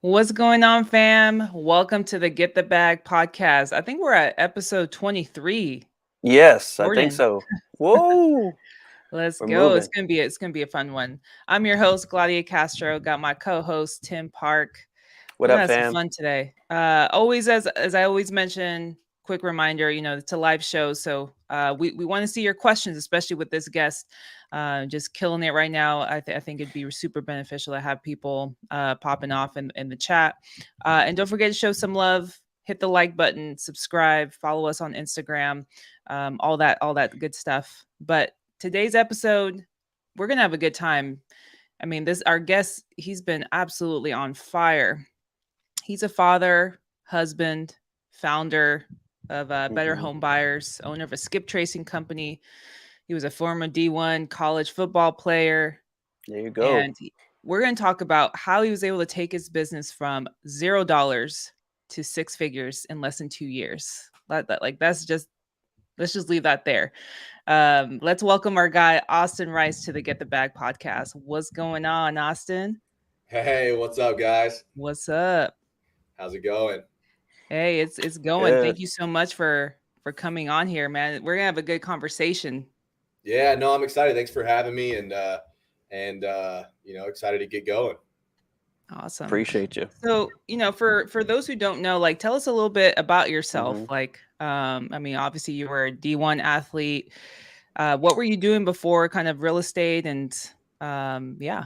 What's going on, fam? Welcome to the Get the Bag podcast. I think we're at episode 23. Yes, I think Jordan, so. Whoa, let's we're go. It's moving. gonna be it's gonna be a fun one. I'm your host, Gladia Castro. Got my co-host Tim Park. What We're gonna up, have some fam? fun today. Always as I always mention, quick reminder, it's a live show, so we want to see your questions, especially with this guest. Just killing it right now. I think it'd be super beneficial to have people popping off in the chat. And don't forget to show some love. Hit the like button, subscribe, follow us on Instagram, all that good stuff. But today's episode, we're gonna have a good time. I mean, this our guest, he's been absolutely on fire. He's a father, husband, founder of Better Hmm. Home Buyers, owner of a skip tracing company. He was a former D1 college football player. There you go. And we're going to talk about how he was able to take his business from $0 to six figures in less than 2 years. That's just, let's just leave that there. Let's welcome our guy, Austin Rice, to the Get the Bag podcast. What's going on, Austin? Hey, what's up, guys? What's up? How's it going? Hey, it's going. Good. Thank you so much for coming on here, man. We're gonna have a good conversation. Yeah, no, I'm excited. Thanks for having me, and excited to get going. Awesome. Appreciate you. So, for those who don't know, like tell us a little bit about yourself. Hmm. Like, I mean, obviously you were a D1 athlete. What were you doing before kind of real estate and yeah.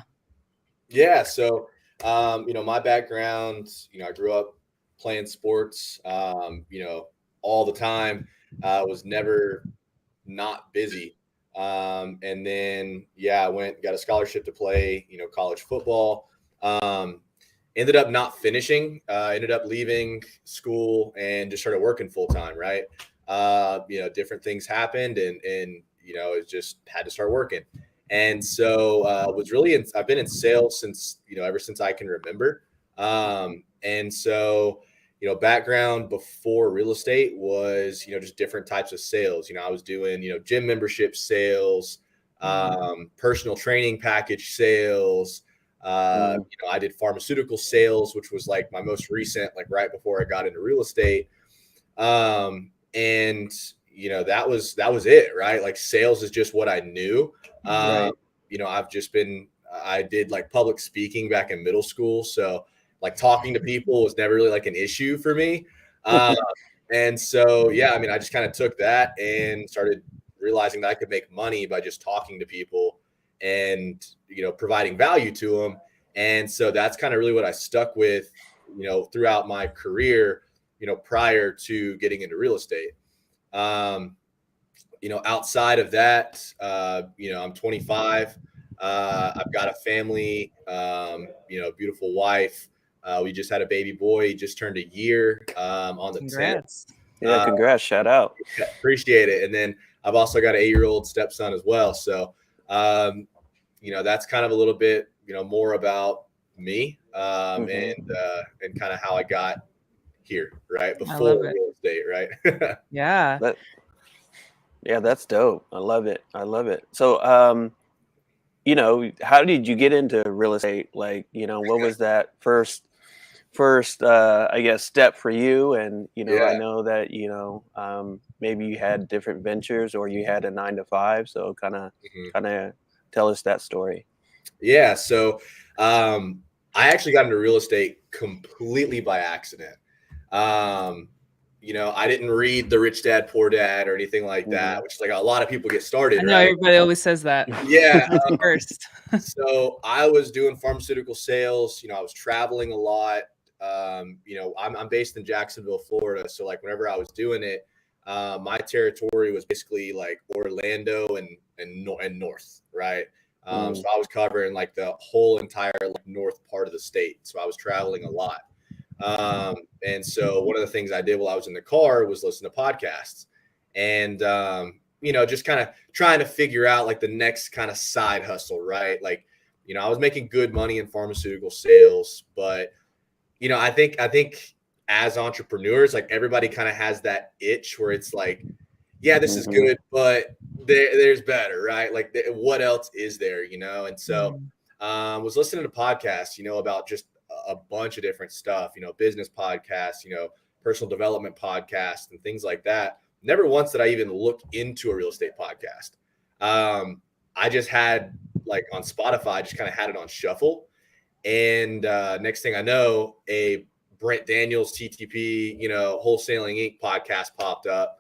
Yeah, so my background, I grew up playing sports, all the time. Was never not busy. And then I got a scholarship to play, college football. Um, Ended up not finishing. Ended up leaving school and just started working full time. Right. Different things happened, and it just had to start working. And so I've been in sales since ever since I can remember. And so background before real estate was just different types of sales. I was doing gym membership sales, Mm, personal training package sales. Mm. I did pharmaceutical sales, which was like my most recent, like right before I got into real estate. And that was it, right? Like sales is just what I knew. mm, Um, Right. I did like public speaking back in middle school, so like talking to people was never really like an issue for me. Um, and so I mean, I just kind of took that and started realizing that I could make money by just talking to people and providing value to them. And so that's kind of really what I stuck with, throughout my career, prior to getting into real estate. Um, Outside of that, I'm 25. I've got a family, beautiful wife. We just had a baby boy. He just turned a year on the 10th. congrats. Yeah, congrats. Shout out. Appreciate it. And then I've also got an 8-year-old stepson as well. So, that's kind of a little bit, more about me, Hmm. and kind of how I got here, right? I Before love it. real estate, right? Yeah. That yeah, that's dope. I love it. I love it. So, how did you get into real estate? Like, what was that first I guess step for you? And I Yeah. know that maybe you had different ventures or you had a 9 to 5. So Mhm. kind of tell us that story. Yeah. So I actually got into real estate completely by accident. Um, I didn't read The Rich Dad Poor Dad or anything like that, Hmm. which is like a lot of people get I started, know right? everybody always says that Yeah. first. So I was doing pharmaceutical sales. I was traveling a lot. I'm based in Jacksonville, Florida. So like whenever I was doing it, my territory was basically like Orlando and north, right? So Mm. I was covering like the whole entire like, north part of the state. So I was traveling a lot. And so one of the things I did while I was in the car was listen to podcasts and, just kind of trying to figure out like the next kind of side hustle, right? Like, I was making good money in pharmaceutical sales, but, I think as entrepreneurs, like everybody kind of has that itch where it's like, yeah, this is Hmm. good, but there's better, right? Like, what else is there, And so, Mm, was listening to podcasts, about just a bunch of different stuff, business podcasts, personal development podcasts and things like that. Never once did I even look into a real estate podcast. I just had like on Spotify, I just kind of had it on shuffle. And next thing I know, a Brent Daniels TTP, Wholesaling Inc. podcast popped up.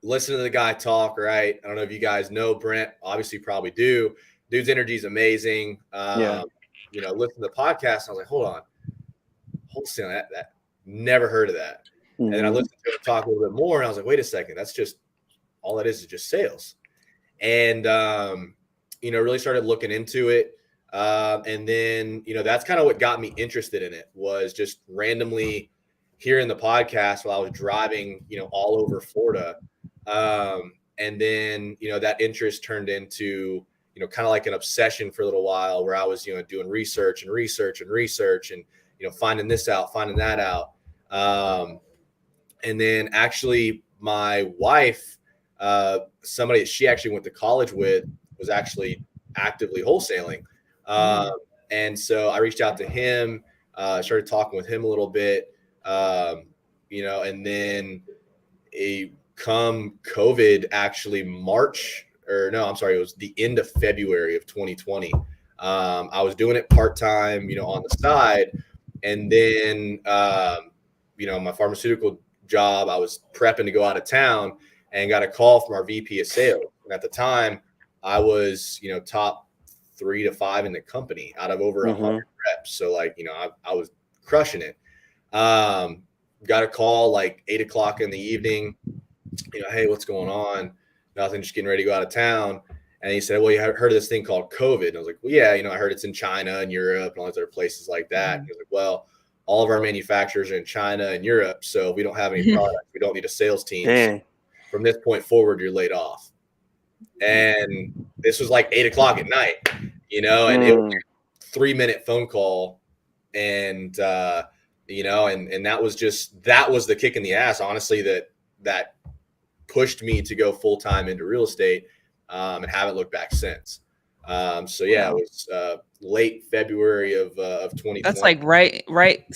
Listen to the guy talk, right? I don't know if you guys know Brent, obviously probably do. Dude's energy is amazing. Listen to the podcast. And I was like, hold on, wholesaling, that never heard of that. And then I listened to him talk a little bit more and I was like, wait a second, that's just all it is just sales. And, really started looking into it. And then, that's kind of what got me interested in it, was just randomly hearing the podcast while I was driving, all over Florida. And then, that interest turned into, kind of like an obsession for a little while, where I was, doing research and, finding this out, finding that out. And then actually my wife, somebody she actually went to college with, was actually actively wholesaling. And so I reached out to him, started talking with him a little bit, and then come COVID, actually it was the end of February of 2020. I was doing it part-time, on the side. And then, my pharmaceutical job, I was prepping to go out of town and got a call from our VP of sales. And at the time I was, top 3 to 5 in the company out of over 100 reps. So like, I was crushing it. Got a call like 8:00 in the evening, hey, what's going on? Nothing, just getting ready to go out of town. And he said, well, you heard of this thing called COVID? And I was like, well, yeah, I heard it's in China and Europe and all these other places like that. And he was like, well, all of our manufacturers are in China and Europe, so we don't have any products. We don't need a sales team. So from this point forward, you're laid off. And this was like 8:00 at night, and it was a 3-minute phone call. And, and that was the kick in the ass, honestly, that pushed me to go full-time into real estate, and haven't looked back since. It was late February of 2020. That's like right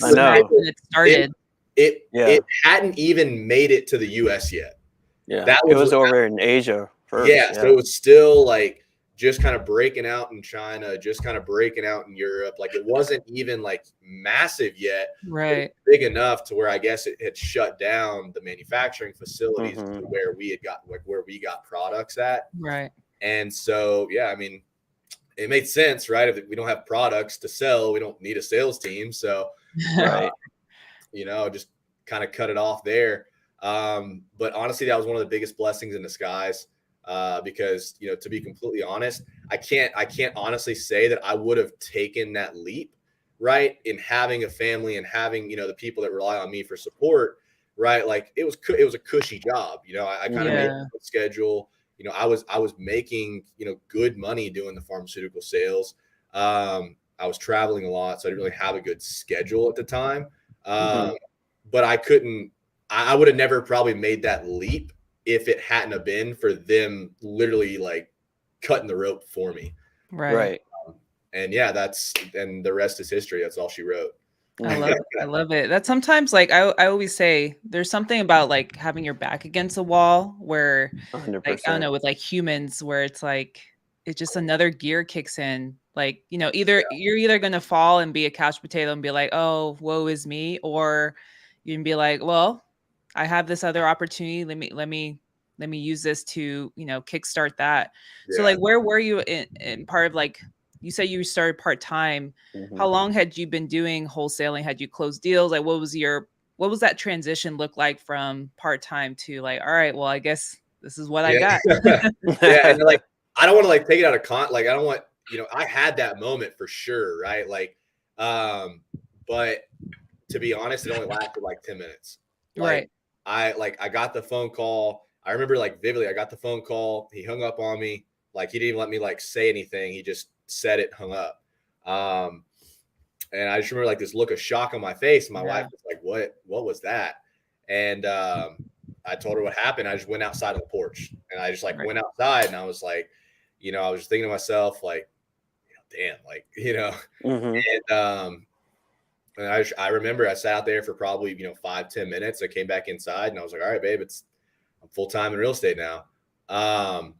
I know. when it started. It hadn't even made it to the US yet. Yeah, it was over in Asia first. Yeah, so it was still like just kind of breaking out in China, just kind of breaking out in Europe. Like it wasn't even like massive yet, right? Big enough to where I guess it had shut down the manufacturing facilities where we got products at. Right. And so, yeah, I mean, it made sense, right? If we don't have products to sell, we don't need a sales team. So, right. Just kind of cut it off there. But honestly, that was one of the biggest blessings in disguise, because, to be completely honest, I can't honestly say that I would have taken that leap, right? In having a family and having, the people that rely on me for support, right? Like it was a cushy job. I kind of made a schedule. I was making, good money doing the pharmaceutical sales. I was traveling a lot, so I didn't really have a good schedule at the time. But I would have never probably made that leap if it hadn't have been for them literally like cutting the rope for me. Right. And yeah, and the rest is history. That's all she wrote. I love it. I love it. That's sometimes like I always say there's something about like having your back against a wall where 100%. like, I don't know, with like humans where it's like it's just another gear kicks in. Like, you're either gonna fall and be a couch potato and be like, oh, woe is me, or you can be like, well, I have this other opportunity. Let me use this to, kickstart that. So like where were you in part of like you said you started part-time. How long had you been doing wholesaling? Had you closed deals? Like what was that transition look like from part-time to like, all right, well, I guess this is what I got. Yeah. And like, I don't want to like take it out of like, I don't want, I had that moment for sure. Right. Like, but to be honest, it only lasted like 10 minutes. Like, Right. I got the phone call. I remember like vividly, I got the phone call. He hung up on me. Like he didn't even let me like say anything. He just said it, hung up. And I just remember like this look of shock on my face. And my wife was like, what was that? And I told her what happened. I just went outside on the porch and I just like went outside and I was like, I was just thinking to myself, like, damn, like, Mm-hmm. and I remember I sat out there for probably, 5-10 minutes. I came back inside and I was like, all right, babe, I'm full-time in real estate now. And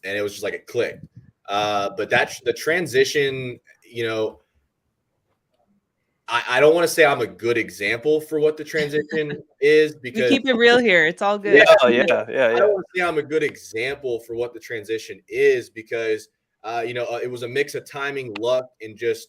it was just like it clicked. But that's the transition, I don't want to say I'm a good example for what the transition is, We because keep it real here. It's all yeah, good. Yeah, I yeah. don't want to say I'm a good example for what the transition is, because it was a mix of timing, luck, and just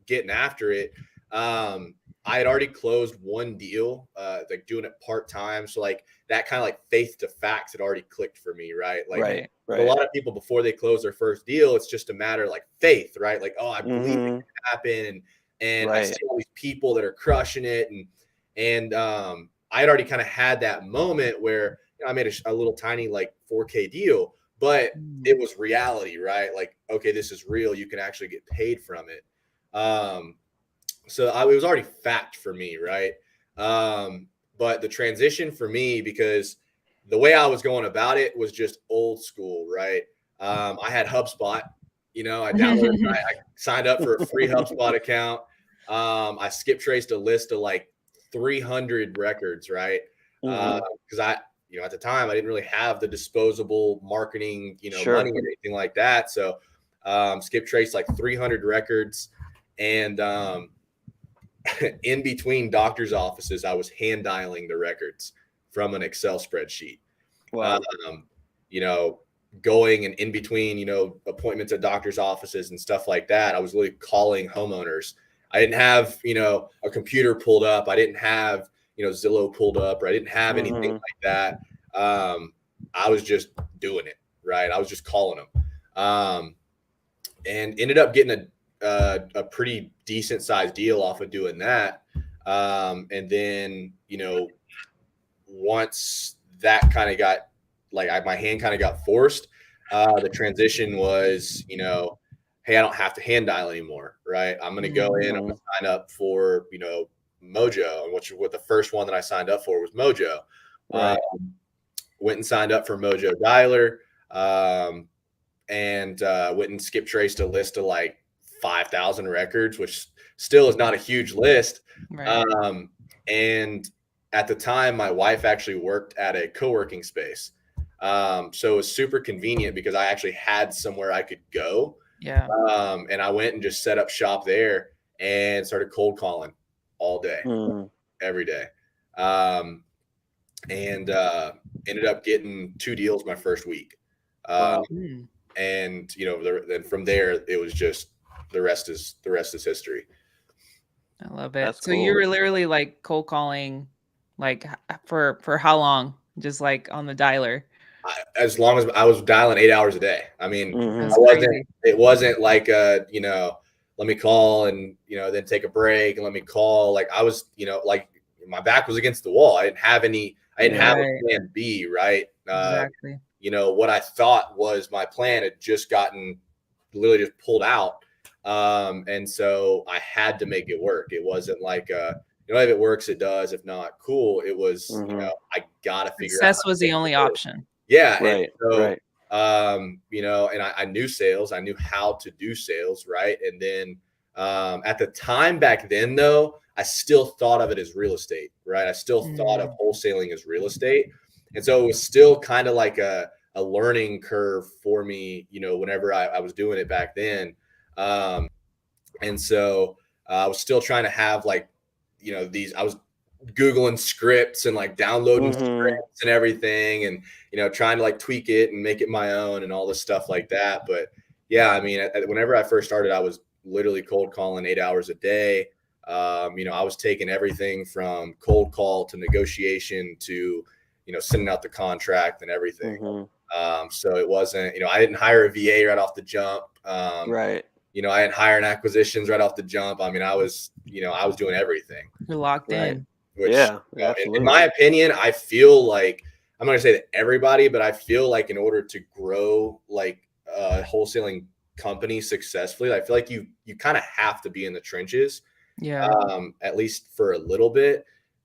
getting after it. I had already closed one deal, like doing it part time, so like that kind of like faith to facts had already clicked for me, right? Like Right. a lot of people before they close their first deal, it's just a matter of like faith, right? Like, oh, I believe it can happen, and I Right. see all these people that are crushing it, and I had already kind of had that moment where I made a little tiny like 4K deal, but it was reality, right? Like, okay, this is real. You can actually get paid from it. So it was already fact for me, right? But the transition for me, because the way I was going about it was just old school, right? I had HubSpot, I downloaded, I signed up for a free HubSpot account. I skip traced a list of like 300 records, right? Because at the time I didn't really have the disposable marketing, money or anything like that. So skip traced like 300 records, and in between doctor's offices, I was hand dialing the records from an Excel spreadsheet. Wow. Going and in between, appointments at doctor's offices and stuff like that, I was really calling homeowners. I didn't have, a computer pulled up. I didn't have, Zillow pulled up, or I didn't have anything like that. I was just doing it, right? I was just calling them, and ended up getting a pretty decent sized deal off of doing that. And then, once that kind of got like my hand kind of got forced, the transition was, hey, I don't have to hand dial anymore, right? I'm going to go in, I'm going to sign up for, Mojo, and what the first one that I signed up for was Mojo. Right. Went and signed up for Mojo Dialer, and went and skip traced a list of like 5,000 records, which still is not a huge list. Right. And at the time, my wife actually worked at a co-working space. So it was super convenient because I actually had somewhere I could go. Yeah. And I went and just set up shop there and started cold calling all day, every day. And ended up getting 2 deals my first week. Wow. And then from there, it was just the rest is history. I love it. That's So cool. you were literally like cold calling, like for how long? Just like on the dialer. As long as I was dialing 8 hours a day. I mean, That's it crazy. wasn't like let me call and then take a break and let me call. Like I was, like my back was against the wall. I didn't have a plan B, right? Exactly. What I thought was my plan had just gotten literally just pulled out. And so I had to make it work. It wasn't like, if it works, it does. If not, cool. It was, I got to figure out. Success was the only option. Yeah. Right. And so, Right. and I knew sales. I knew how to do sales. Right. And then at the time back then, though, I still thought of it as real estate. Right. I still thought of wholesaling as real estate. And so it was still kind of like a learning curve for me, whenever I was doing it back then. And so I was still trying to have like, I was Googling scripts and like downloading scripts and everything, and, trying to like tweak it and make it my own and all this stuff like that. But yeah, I mean, whenever I first started, I was literally cold calling 8 hours a day. I was taking everything from cold call to negotiation to, sending out the contract and everything. So it wasn't, I didn't hire a VA right off the jump. Right. I didn't hire an acquisitions right off the jump. I mean, I was doing everything. You're locked in. Which, Yeah, in my opinion, I feel like, I'm not gonna say that everybody, but I feel like in order to grow like a wholesaling company successfully, I feel like you kind of have to be in the trenches, at least for a little bit,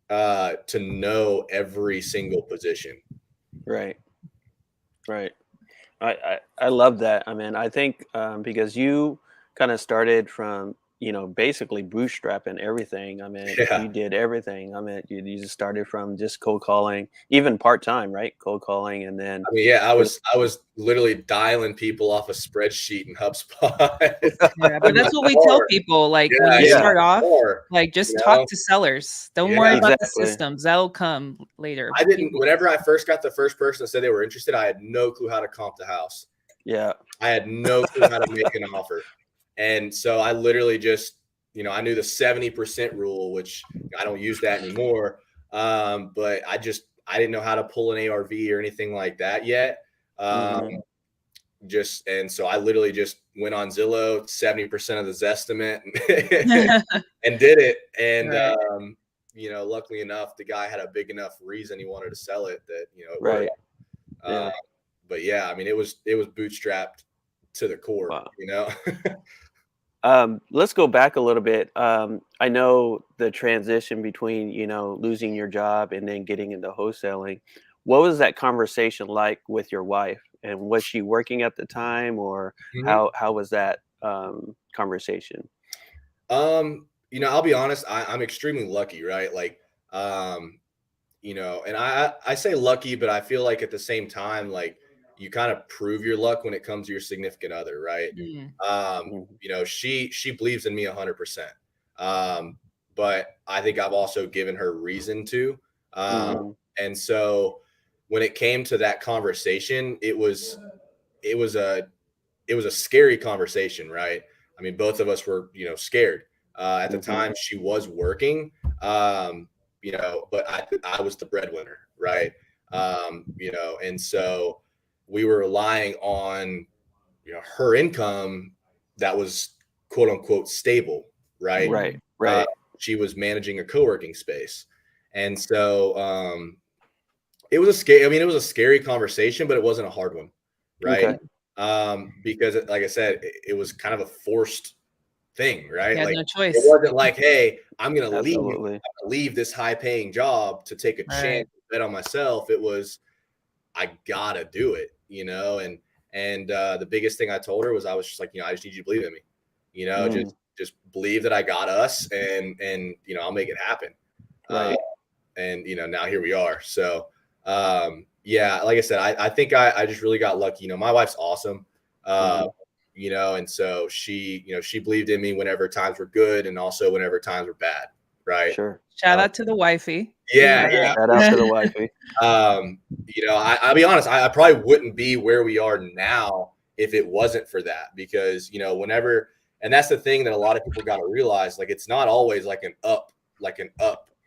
to know every single position. Right. Right. I love that. I mean, I think because you kind of started from, basically bootstrapping everything. I mean, Yeah. you did everything. I mean, you just started from just cold calling, even part-time, right? Cold calling, and then I mean, yeah, I just was literally dialing people off a spreadsheet in HubSpot Yeah, but in my that's what we tell car. people, like, when Yeah, you in my yeah, start off, car, like, you just talk know? to sellers. Don't worry Yeah. about the exactly. systems. That'll come later. I didn't People whenever I first got the first person that said they were interested, I had no clue how to comp the house. Yeah. I had no clue how to make an offer. And so I literally just, I knew the 70% rule, which I don't use that anymore. But I didn't know how to pull an ARV or anything like that yet. Um, Hmm. and so I literally just went on Zillow, 70% of the Zestimate and did it. And, Right. luckily enough, the guy had a big enough reason he wanted to sell it that, it worked. Right. Yeah. But yeah, I mean, it was bootstrapped to the core, Wow. Let's go back a little bit. I know the transition between, losing your job and then getting into wholesaling. What was that conversation like with your wife? And was she working at the time, or Mhm. how was that conversation? I'll be honest, I'm extremely lucky, right? Like, um, and I say lucky, but I feel like at the same time, like you kind of prove your luck when it comes to your significant other, right? Mm, Mhm. She believes in me 100%. Um, but I think I've also given her reason to. Um, Mhm. and so when it came to that conversation, it was a it was a scary conversation, right? I mean, both of us were, scared. At the Mhm. time, she was working, but I was the breadwinner, right? And so we were relying on, her income that was quote unquote stable, right? mm, Right. Uh, Right. she was managing a co-working space, and so it was a scary. I mean, it was a scary conversation, but it wasn't a hard one, right? Okay. mm. Because like I said, it was kind of a forced thing, You right? had Like no it choice. wasn't like, hey, Absolutely. leave this high paying job to take a chance Right. to bet on myself. It was, I gotta do it, and the biggest thing I told her was I was just like, I just need you to believe in me, Mm. just believe that I got us, and I'll make it happen. Uh, Right. and now here we are. So yeah, like I said, I think I just really got lucky. My wife's awesome. uh Mhm. and so she believed in me whenever times were good and also whenever times were bad, right? Right. Sure. Shout uh, out to the wifey. yeah, Yeah. yeah, Shout for out to sure. the wifey. I'll be honest, I probably wouldn't be where we are now if it wasn't for that, because whenever, and that's the thing that a lot of people got to realize, like it's not always like an up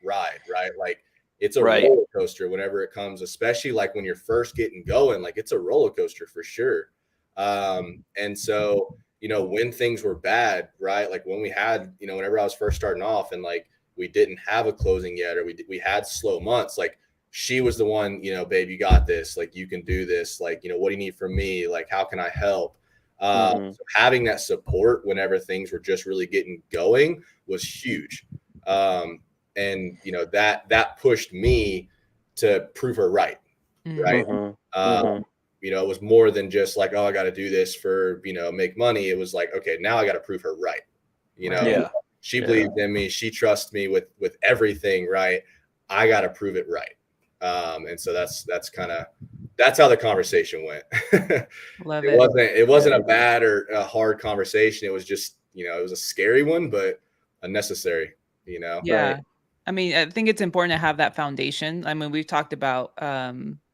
ride, right? Like it's a Right. roller coaster whenever it comes, especially like when you're first getting going, like it's a roller coaster for sure. And so when things were bad, right? Like when we had, whenever I was first starting off and like we didn't have a closing yet, or we had slow months, like she was the one, babe, you got this, like you can do this, like what do you need from me, like how can I help? Mhm. So having that support whenever things were just really getting going was huge. And that pushed me to prove her right, right? Mm, Mhm. um, Mhm. it was more than just like, oh, I got to do this for make money. It was like, okay, now I got to prove her right. you know right. Yeah. she Yeah. believed in me, she trusts me with everything, right? I got to prove it right. And so that's how the conversation went. it Love it. wasn't Yeah. a bad or a hard conversation. It was just, it was a scary one, but a necessary. Yeah. Right. I mean, I think it's important to have that foundation. I mean, we've talked about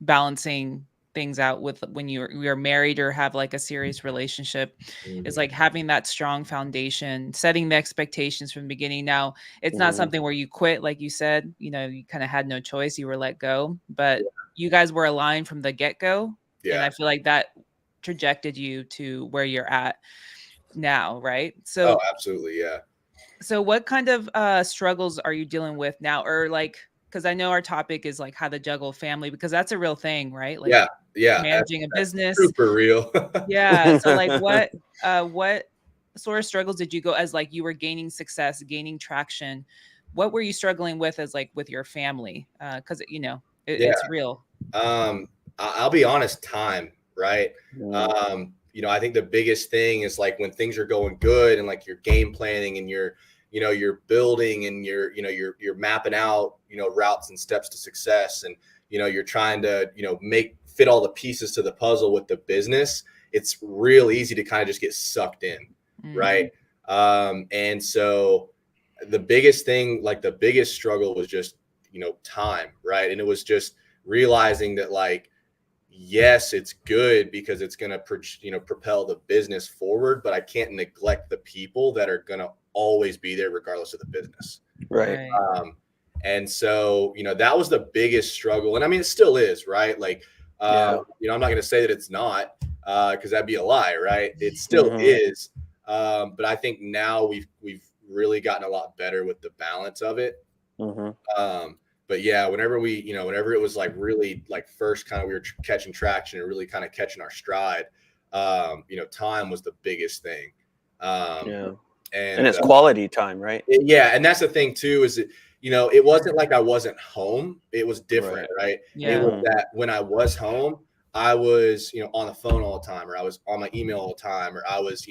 balancing things out with when you're married or have like a serious relationship, is Mhm. like having that strong foundation, setting the expectations from the beginning. Now, it's not Mhm. something where you quit, like you said, you kind of had no choice, you were let go, but you guys were aligned from the get-go. And Yeah. I feel like that trajected you to where you're at now, right? Oh, So absolutely. Yeah. what kind of struggles are you dealing with now? Or like, because I know our topic is like how to juggle family, because that's a real thing, right? Like Yeah. Yeah. managing a That's business. super real. Yeah. So like what sort of struggles did you go as like you were gaining success, gaining traction? What were you struggling with as like with your family? Because Yeah. it's real. I'll be honest, time, right? Mhm. Um, I think the biggest thing is like when things are going good and like you're game planning and you're building and you're mapping out, routes and steps to success, and, you're trying to, fit all the pieces to the puzzle with the business. It's real easy to kind of just get sucked in. Right. And so the biggest thing, like the biggest struggle was just, time. Right. And it was just realizing that, like, yes, it's good because it's going to, propel the business forward, but I can't neglect the people that are going to always be there regardless of the business. Right. And so, that was the biggest struggle. And I mean, it still is, right? Like, I'm not going to say that it's not, because that'd be a lie, right? It still is. But I think now we've really gotten a lot better with the balance of it. But yeah, whenever it was like really like first kind of we were catching traction and really kind of catching our stride, time was the biggest thing. And it's quality time, right? And that's the thing too, is that, it wasn't like I wasn't home. It was different, right? Yeah. It was that when I was home, I was, on the phone all the time, or I was on my email all the time, or I was,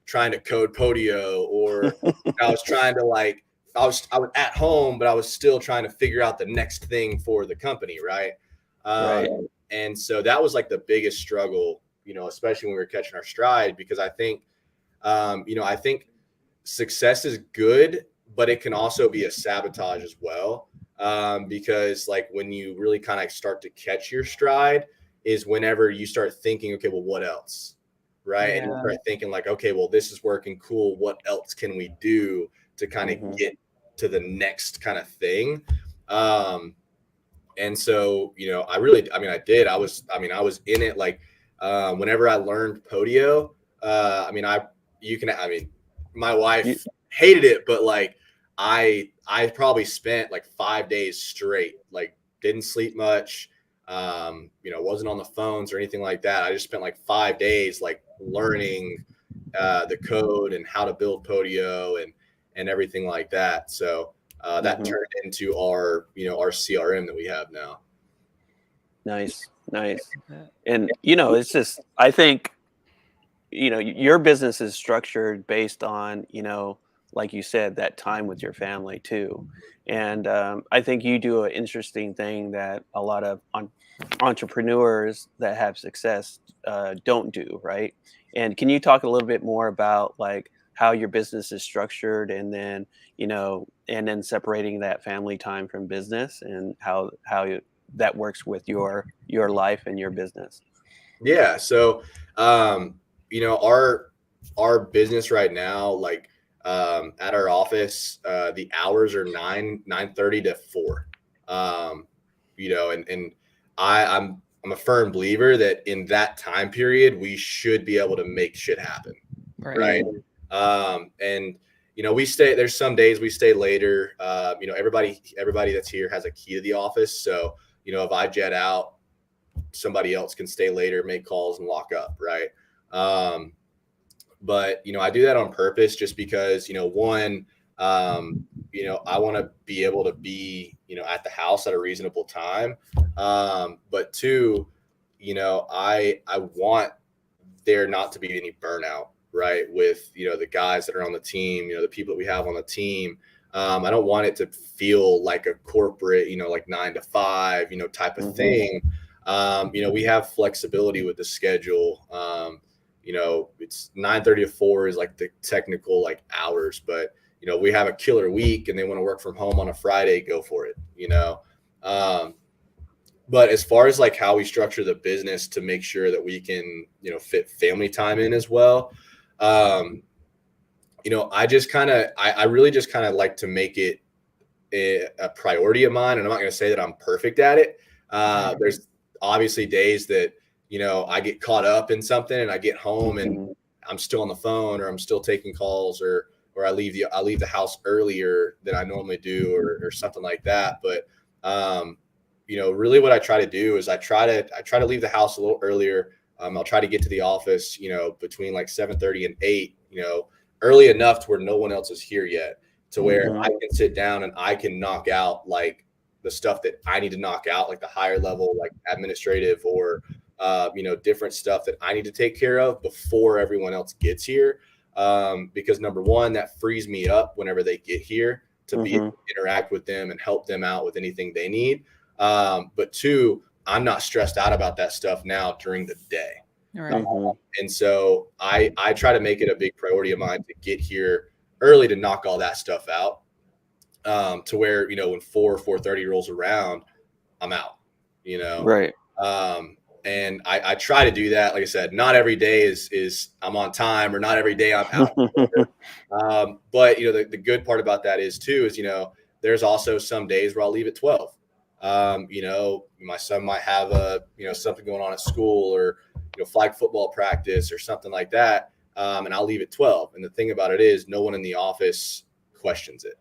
trying to code Podio, or I was trying to I was at home, but I was still trying to figure out the next thing for the company. Right. And so that was like the biggest struggle, especially when we were catching our stride, because I think, I think success is good, but it can also be a sabotage as well. Because like when you really kind of start to catch your stride is whenever you start thinking, okay, well, what else? Right. And you start thinking like, okay, well, this is working cool. What else can we do to kind of get to the next kind of thing? And so, I was in it. Like, whenever I learned Podio, my wife hated it, but like, I probably spent like 5 days straight, like didn't sleep much, wasn't on the phones or anything like that. I just spent like 5 days, like learning, the code and how to build Podio and everything like that. So that turned into our CRM that we have now. Nice. And, it's just, I think, your business is structured based on, like you said, that time with your family too. And I think you do an interesting thing that a lot of entrepreneurs that have success don't do, right? And can you talk a little bit more about like how your business is structured, and then, and then separating that family time from business, and how that works with your life and your business? Yeah. So, our business right now, like, at our office, the hours are 9:30 to 4. And I'm a firm believer that in that time period, we should be able to make shit happen. Right. And, there's some days we stay later. Everybody that's here has a key to the office. So, if I jet out, somebody else can stay later, make calls, and lock up. Right. But, I do that on purpose just because, one, I want to be able to be, at the house at a reasonable time. But two, I want there not to be any burnout, right? With, the guys that are on the team, the people that we have on the team. I don't want it to feel like a corporate, like 9 to 5, type of thing. We have flexibility with the schedule. It's 9:30 to 4 is like the technical like hours, but we have a killer week and they want to work from home on a Friday, go for it. But as far as like how we structure the business to make sure that we can, fit family time in as well. I really just kind of like to make it a priority of mine. And I'm not going to say that I'm perfect at it. There's obviously days that, I get caught up in something and I get home and I'm still on the phone, or I'm still taking calls, or I leave the house earlier than I normally do, or something like that. But, really what I try to do is I try to leave the house a little earlier. I'll try to get to the office, between like 7:30 and 8, early enough to where no one else is here yet, to where I can sit down and I can knock out like the stuff that I need to knock out, like the higher level, like administrative or different stuff that I need to take care of before everyone else gets here. Because number one, that frees me up whenever they get here to be able to interact with them and help them out with anything they need. But two, I'm not stressed out about that stuff now during the day. Right. And so I try to make it a big priority of mine to get here early to knock all that stuff out, to where, when 4:30 rolls around, I'm out, Right. And I try to do that. Like I said, not every day is I'm on time, or not every day I'm out. But the good part about that is there's also some days where I'll leave at 12. My son might have something going on at school, or flag football practice or something like that, and I'll leave at 12. And the thing about it is, no one in the office questions it,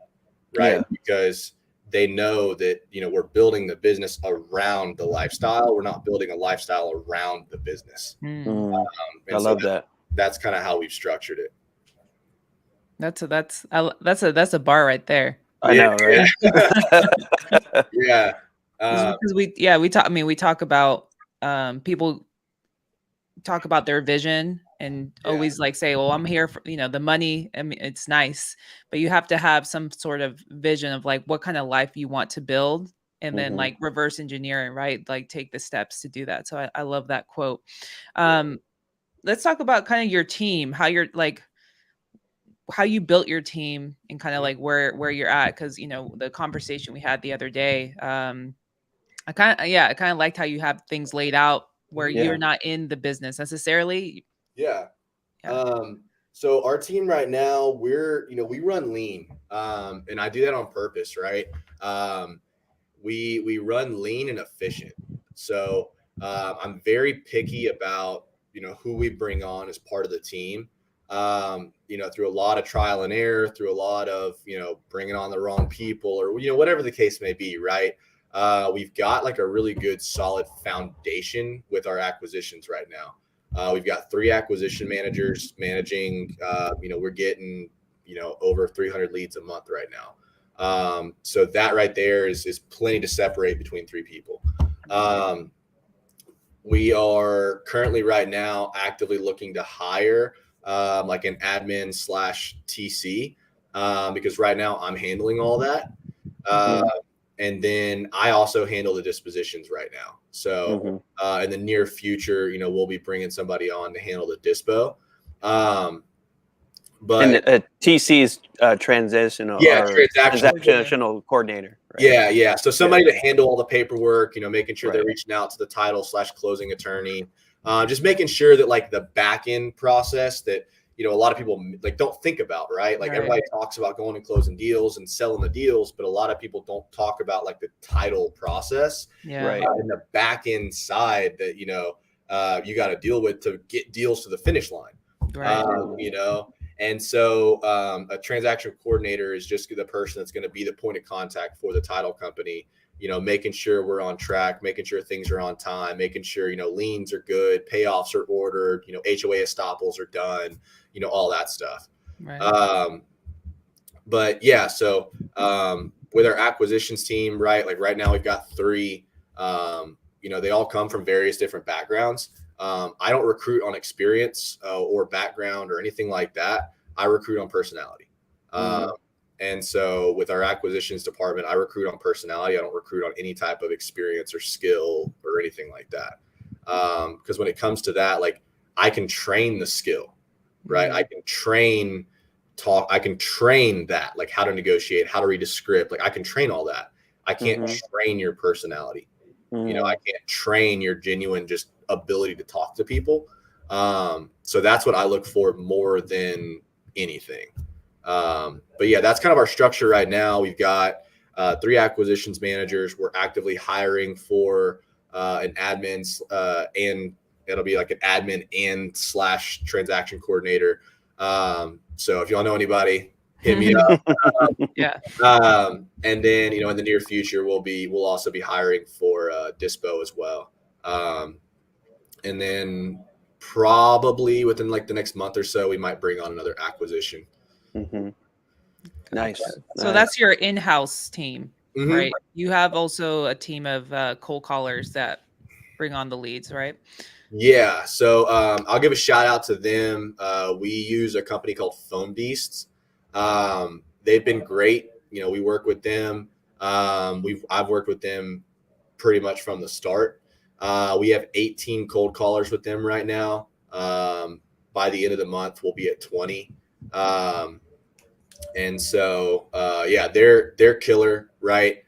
right? Yeah. Because they know that we're building the business around the lifestyle. We're not building a lifestyle around the business. I love that. That's kind of how we've structured it. That's a bar right there. I know, right? Yeah. Because we talk about people talk about their vision and always say, well, I'm here for the money. I mean, it's nice, but you have to have some sort of vision of what kind of life you want to build, and then reverse engineering, right? Take the steps to do that. So I love that quote. Let's talk about kind of your team, how you're how you built your team, and kind of where you're at. Cause the conversation we had the other day, I kind of liked how you have things laid out where you're not in the business necessarily. Yeah. So our team right now, we run lean. And I do that on purpose, right? We run lean and efficient. So I'm very picky about, who we bring on as part of the team. Through a lot of trial and error, through a lot of, bringing on the wrong people, or, whatever the case may be, right? We've got a really good solid foundation with our acquisitions right now. We've got 3 acquisition managers managing, we're getting, over 300 leads a month right now. So that right there is plenty to separate between 3 people. We are currently right now actively looking to hire an admin / TC, because right now I'm handling all that. And then I also handle the dispositions right now. So in the near future, we'll be bringing somebody on to handle the dispo. But and TC's transitional, transactional coordinator. Right? Yeah. So somebody to handle all the paperwork, making sure they're reaching out to the title / closing attorney, just making sure that the back end process that a lot of people don't think about, right? Everybody talks about going and closing deals and selling the deals, but a lot of people don't talk about the title process, right? And the back end side that you got to deal with to get deals to the finish line, right? And so a transaction coordinator is just the person that's going to be the point of contact for the title company, making sure we're on track, making sure things are on time, making sure, liens are good, payoffs are ordered, HOA estoppels are done, all that stuff. Right. But yeah, so with our acquisitions team, right? Right now we've got 3, they all come from various different backgrounds. I don't recruit on experience or background or anything like that. I recruit on personality. And so with our acquisitions department, I recruit on personality. I don't recruit on any type of experience or skill or anything like that. Because when it comes to that, I can train the skill, right? I can train I can train that, how to negotiate, how to read a script. I can train all that. I can't train your personality. I can't train your genuine just ability to talk to people. So that's what I look for more than anything. But yeah, that's kind of our structure right now. We've got 3 acquisitions managers. We're actively hiring for an admin, and it'll be an admin and / transaction coordinator. So if y'all know anybody, hit me up. And then, in the near future, we'll also be hiring for dispo as well. And then probably within the next month or so, we might bring on another acquisition. Nice. So that's your in-house team, right? You have also a team of cold callers that bring on the leads, right? Yeah. So I'll give a shout out to them. We use a company called Phone Beasts. They've been great. You know, we work with them. I've worked with them pretty much from the start. We have 18 cold callers with them right now. By the end of the month, we'll be at 20. And so, yeah, they're killer, right?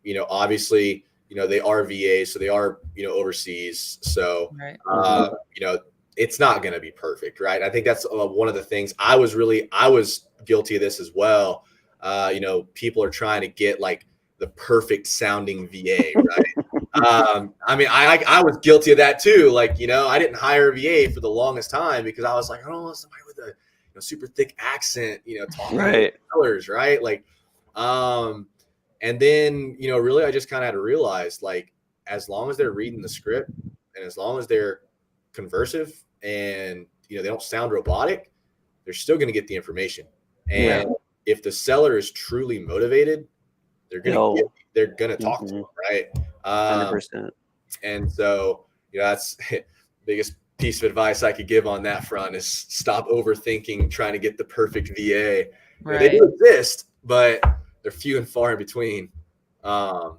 You know, obviously, you know, they are VAs, so they are, you know, overseas. So, Right. you know, it's not going to be perfect, right? I think that's one of the things I was guilty of this as well. You know, people are trying to get like the perfect sounding VA, right? I mean, I was guilty of that too. Like, you know, I didn't hire a VA for the longest time because I was like, I don't want somebody with a, you know, super thick accent, you know, talking Right. colors, right? Like, and then, you know, really, I just kind of had to realize, like, as long as they're reading the script and as long as they're conversive and, you know, they don't sound robotic, they're still going to get the information. And if the seller is truly motivated, they're going to talk to them, right? 100%. And so, you know, that's the biggest piece of advice I could give on that front is stop overthinking trying to get the perfect VA. Right. They do exist, but they're few and far in between. But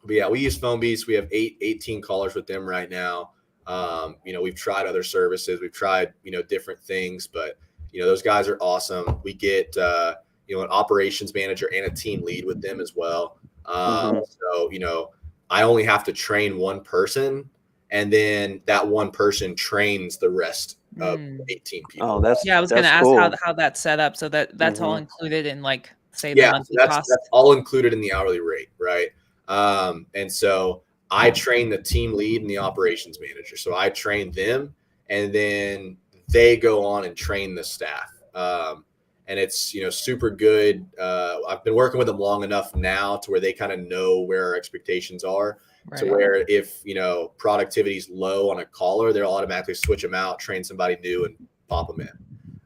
yeah, we use Phone Beast. We have 18 callers with them right now. You know, we've tried other services. We've tried, you know, different things, but, you know, those guys are awesome. We get, you know, an operations manager and a team lead with them as well. So, you know, I only have to train one person, and then that one person trains the rest of 18 people. Oh, that's I was going to ask cool. how that's set up. So that's all included in like, say, Yeah, the monthly so cost. that's all included in the hourly rate, right? And so I train the team lead and the operations manager. So I train them, and then they go on and train the staff. And it's, you know, super good. I've been working with them long enough now to where they kind of know where our expectations are. Right. To where if, you know, productivity is low on a caller, they'll automatically switch them out, train somebody new, and pop them in.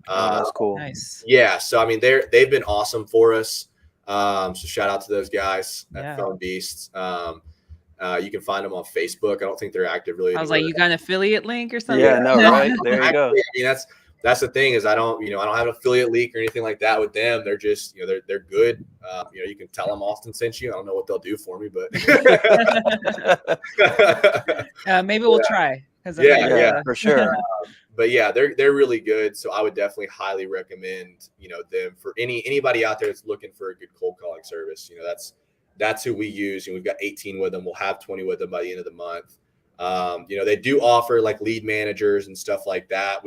That's cool. Nice. Yeah. So, I mean, they've been awesome for us. So shout out to those guys at Phone Beasts. You can find them on Facebook. I don't think they're active really I was anymore. like, you got an affiliate link or something? Yeah, no, right? There you go. I mean, that's the thing is I don't have an affiliate link or anything like that with them. They're just, you know, they're good. You know, you can tell them Austin sent you. I don't know what they'll do for me, but maybe we'll try. Yeah, for sure. But yeah, they're really good. So I would definitely highly recommend, you know, them for anybody out there that's looking for a good cold calling service. You know, that's who we use. And we've got 18 with them. We'll have 20 with them by the end of the month. You know, they do offer like lead managers and stuff like that.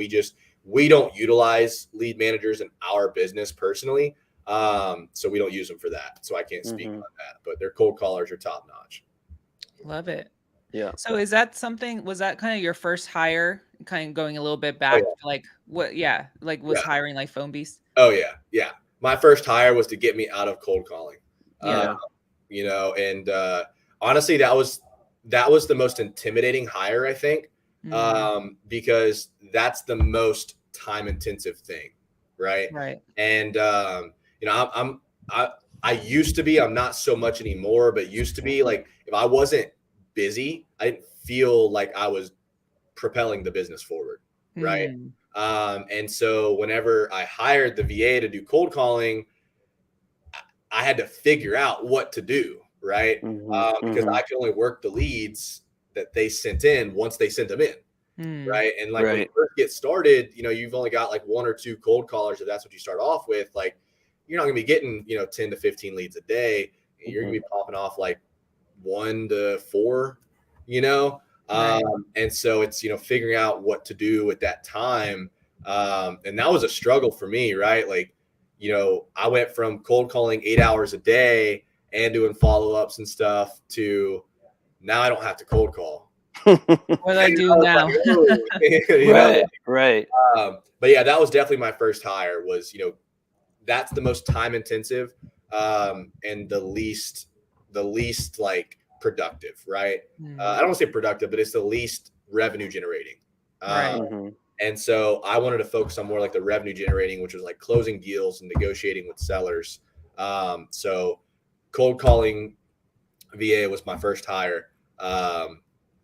We don't utilize lead managers in our business personally. So we don't use them for that. So I can't speak on that, but their cold callers are top notch. Love it. Yeah. So was that kind of your first hire, kind of going a little bit back, like what? Yeah. Like hiring like Phone Beast? Oh yeah. Yeah. My first hire was to get me out of cold calling. Yeah. You know, and honestly, that was the most intimidating hire, I think, because that's the most time intensive thing. Right. Right. And, you know, I used to be, I'm not so much anymore, but used to be like, if I wasn't busy, I didn't feel like I was propelling the business forward. Right. And so whenever I hired the VA to do cold calling, I had to figure out what to do. Right. Because I could only work the leads that they sent in once they sent them in. Right. And like when you first get started, you know, you've only got like 1 or 2 cold callers. If that's what you start off with, like, you're not gonna be getting, you know, 10 to 15 leads a day. You're gonna be popping off like 1 to 4, you know? And so it's, you know, figuring out what to do at that time. And that was a struggle for me, right? Like, you know, I went from cold calling 8 hours a day and doing follow-ups and stuff to now I don't have to cold call. What do I do now? Right. But yeah, that was definitely my first hire was, you know, that's the most time intensive and the least like productive, right? I don't want to say productive, but it's the least revenue generating. And so I wanted to focus on more like the revenue generating, which was like closing deals and negotiating with sellers. So cold calling VA was my first hire.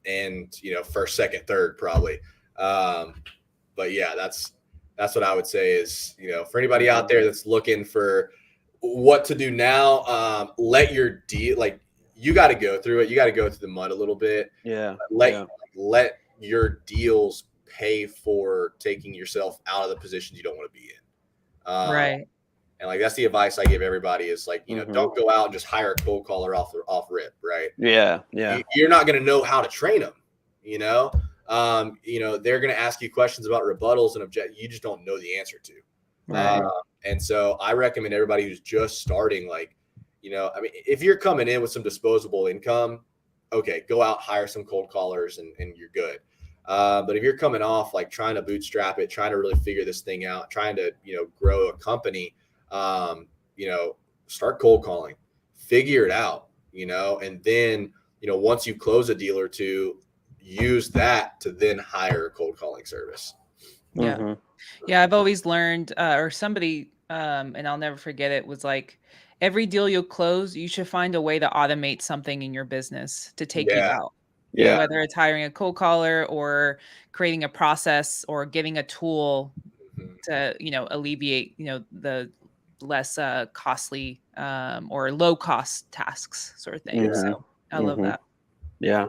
and first, second, third probably. But yeah, that's what I would say is, for anybody out there that's looking for what to do now, let your deal, like, you got to go through it. You got to go through the mud a little bit. Yeah. Let your deals pay for taking yourself out of the positions you don't want to be in. Right. And like, that's the advice I give everybody is like, don't go out and just hire a cold caller off rip. Right. Yeah. Yeah. You're not going to know how to train them, they're going to ask you questions about rebuttals and you just don't know the answer to. Right. And so I recommend everybody who's just starting, like, if you're coming in with some disposable income, okay, go out, hire some cold callers and you're good. But if you're coming off like trying to bootstrap it, trying to really figure this thing out, trying to, grow a company, start cold calling, figure it out, and then, once you close a deal or two, use that to then hire a cold calling service. Yeah. Mm-hmm. Yeah. I've always learned, or somebody, and I'll never forget it, was like, every deal you'll close, you should find a way to automate something in your business to take you out. Yeah. Whether it's hiring a cold caller or creating a process or giving a tool to, alleviate, the less costly or low cost tasks sort of thing. So I love that. Yeah.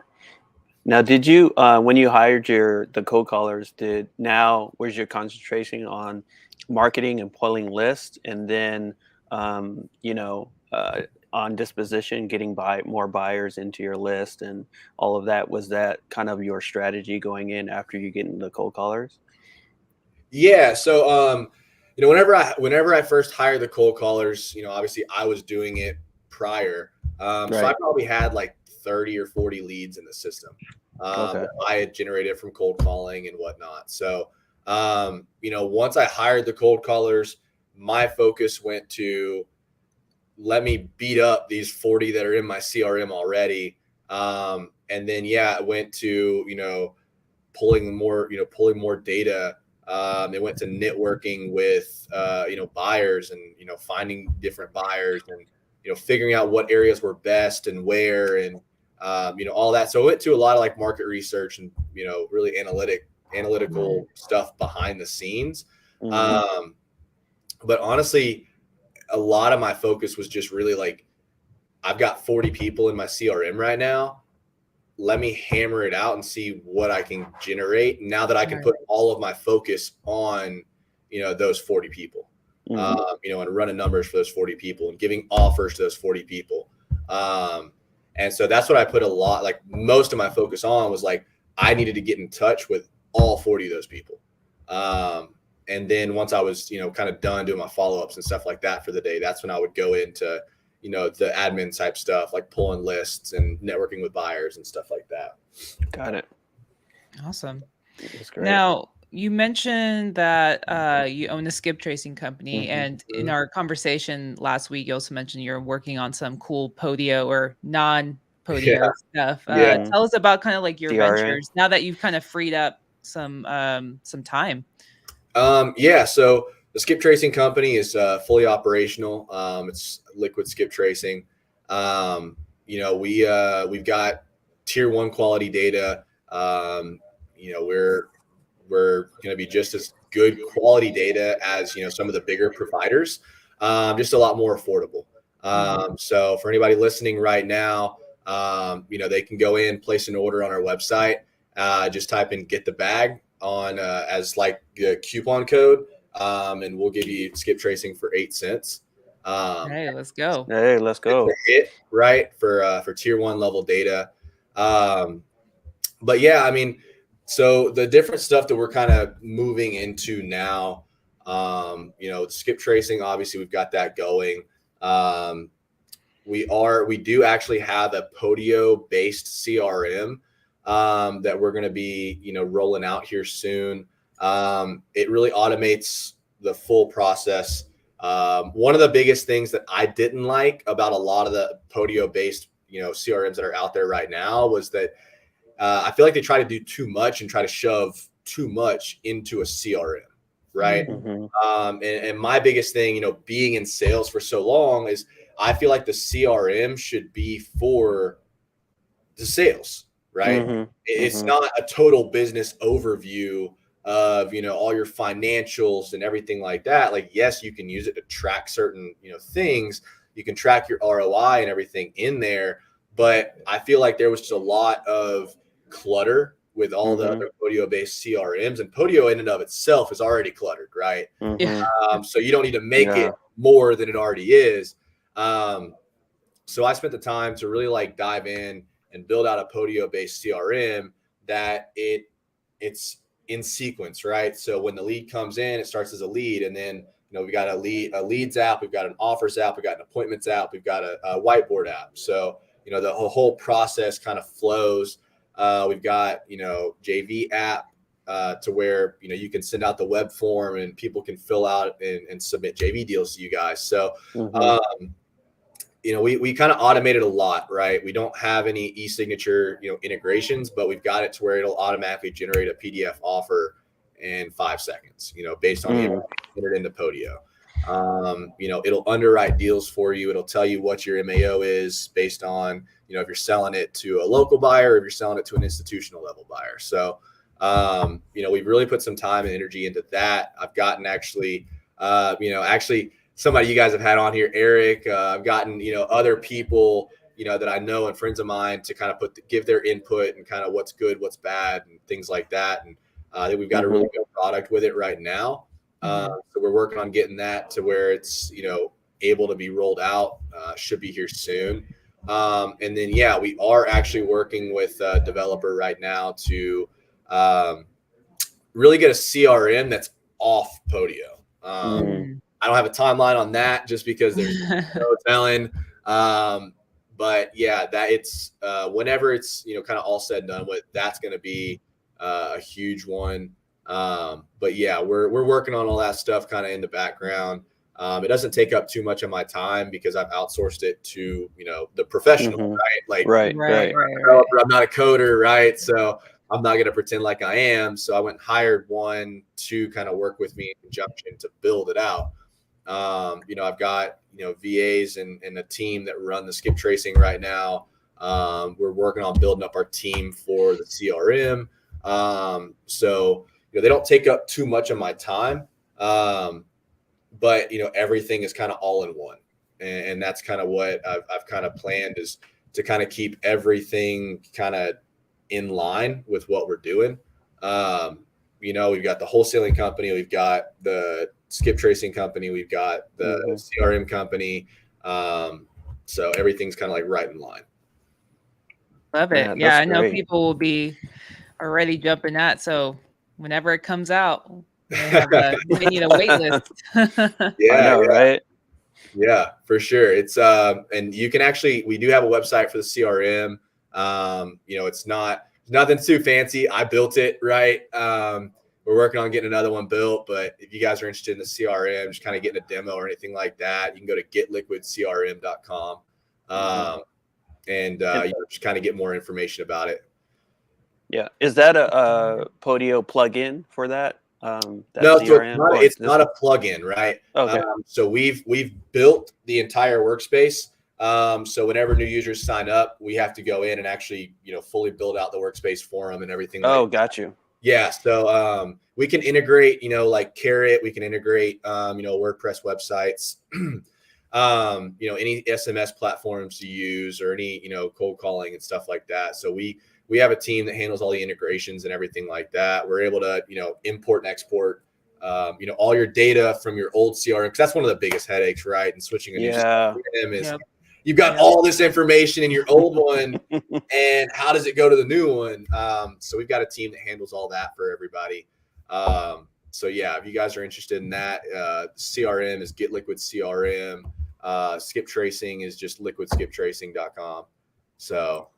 Now, did you, when you hired the cold callers, was your concentration on marketing and pulling lists, and then, on disposition, getting more buyers into your list and all of that? Was that kind of your strategy going in after you get into the cold callers? Yeah. So, whenever I first hired the cold callers, obviously I was doing it prior. So I probably had like 30 or 40 leads in the system that I had generated from cold calling and whatnot. So, once I hired the cold callers, my focus went to, let me beat up these 40 that are in my CRM already. And then, it went to, pulling more data. It went to networking with, buyers and, finding different buyers and, figuring out what areas were best and where, and, all that. So it went to a lot of like market research and, really analytical stuff behind the scenes. But honestly, a lot of my focus was just really like, I've got 40 people in my CRM right now. Let me hammer it out and see what I can generate now that I can put all of my focus on, those 40 people, and running numbers for those 40 people and giving offers to those 40 people. And so that's what I put most of my focus on was like, I needed to get in touch with all 40 of those people. And then once I was, kind of done doing my follow-ups and stuff like that for the day, that's when I would go into, the admin type stuff, like pulling lists and networking with buyers and stuff like that. Got it. Awesome. That's great. Now, you mentioned that you own a skip tracing company, and in our conversation last week, you also mentioned you're working on some cool podio or non-podio stuff. Tell us about kind of like your ventures now that you've kind of freed up some time. So the skip tracing company is fully operational. It's liquid skip tracing. We've got tier 1 quality data. We're going to be just as good quality data as, some of the bigger providers, just a lot more affordable. So for anybody listening right now, they can go in, place an order on our website, just type in "get the bag" on as like the coupon code, and we'll give you skip tracing for 8 cents. Hey, let's go. Hit right for tier 1 level data. But yeah, I mean, so the different stuff that we're kind of moving into now, skip tracing, obviously we've got that going. We do actually have a Podio based CRM that we're going to be, rolling out here soon. It really automates the full process. One of the biggest things that I didn't like about a lot of the Podio based, CRMs that are out there right now was that I feel like they try to do too much and try to shove too much into a CRM. Right. And my biggest thing, being in sales for so long is I feel like the CRM should be for the sales. right? It's not a total business overview of, all your financials and everything like that. Like, yes, you can use it to track certain, things. You can track your ROI and everything in there. But I feel like there was just a lot of clutter with all the other Podio-based CRMs, and Podio in and of itself is already cluttered, right? Yeah. So you don't need to make it more than it already is. So I spent the time to really like dive in and build out a Podio-based CRM that it's in sequence, right? So when the lead comes in, it starts as a lead, and then we got a leads app, we've got an offers app, we've got an appointments app, we've got a whiteboard app. So the whole process kind of flows. We've got JV app to where you can send out the web form and people can fill out and submit JV deals to you guys. So we kind of automated a lot, right? We don't have any e-signature, integrations, but we've got it to where it'll automatically generate a PDF offer in 5 seconds, based on the information entered into Podio. It'll underwrite deals for you. It'll tell you what your MAO is based on, if you're selling it to a local buyer, or if you're selling it to an institutional level buyer. So, we've really put some time and energy into that. I've gotten actually somebody you guys have had on here, Eric. I've gotten, other people, that I know and friends of mine to kind of give their input and kind of what's good, what's bad, and things like that. And I think we've got a really good product with it right now. So we're working on getting that to where it's, able to be rolled out. Should be here soon. And then, we are actually working with a developer right now to really get a CRM that's off Podio. I don't have a timeline on that just because there's no telling. But that it's whenever it's kind of all said and done with, that's going to be a huge one. But we're working on all that stuff kind of in the background. It doesn't take up too much of my time because I've outsourced it to the professional, right? Like right. I'm not a coder, right? So I'm not going to pretend like I am. So I went and hired one to kind of work with me in conjunction to build it out. I've got, VAs and a team that run the skip tracing right now. We're working on building up our team for the CRM. So, they don't take up too much of my time. But, everything is kind of all in one. And that's kind of what I've kind of planned, is to kind of keep everything kind of in line with what we're doing. We've got the wholesaling company, we've got the skip tracing company, we've got the CRM company. So everything's kind of like right in line. Love it. I know people will be already jumping at. So whenever it comes out, they need a wait list. Right? Yeah, for sure. It's and you can actually, we do have a website for the CRM. It's nothing too fancy. I built it, right? We're working on getting another one built, but if you guys are interested in the CRM, just kind of getting a demo or anything like that, you can go to getliquidcrm.com and just kind of get more information about it. Yeah. Is that a Podio plugin for that? No, it's not a plugin, right? Okay. So we've built the entire workspace. So whenever new users sign up, we have to go in and actually, fully build out the workspace for them and everything. Got you. Yeah. So we can integrate, like Carrot, we can integrate, WordPress websites, any SMS platforms to use, or any, cold calling and stuff like that. So we have a team that handles all the integrations and everything like that. We're able to, import and export, all your data from your old CRM, because that's one of the biggest headaches, right? And switching a new CRM is you've got all this information in your old one, and how does it go to the new one? So we've got a team that handles all that for everybody. So if you guys are interested in that, CRM is Get Liquid CRM. Skip tracing is just liquidskiptracing.com. So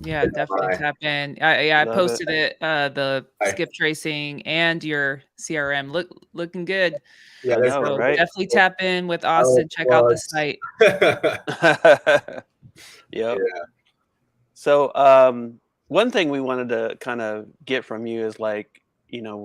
definitely tap in. I posted it, the skip tracing and your CRM looking good. Yeah, so definitely tap in with Austin. Check out the site. Yeah. So one thing we wanted to kind of get from you is, like,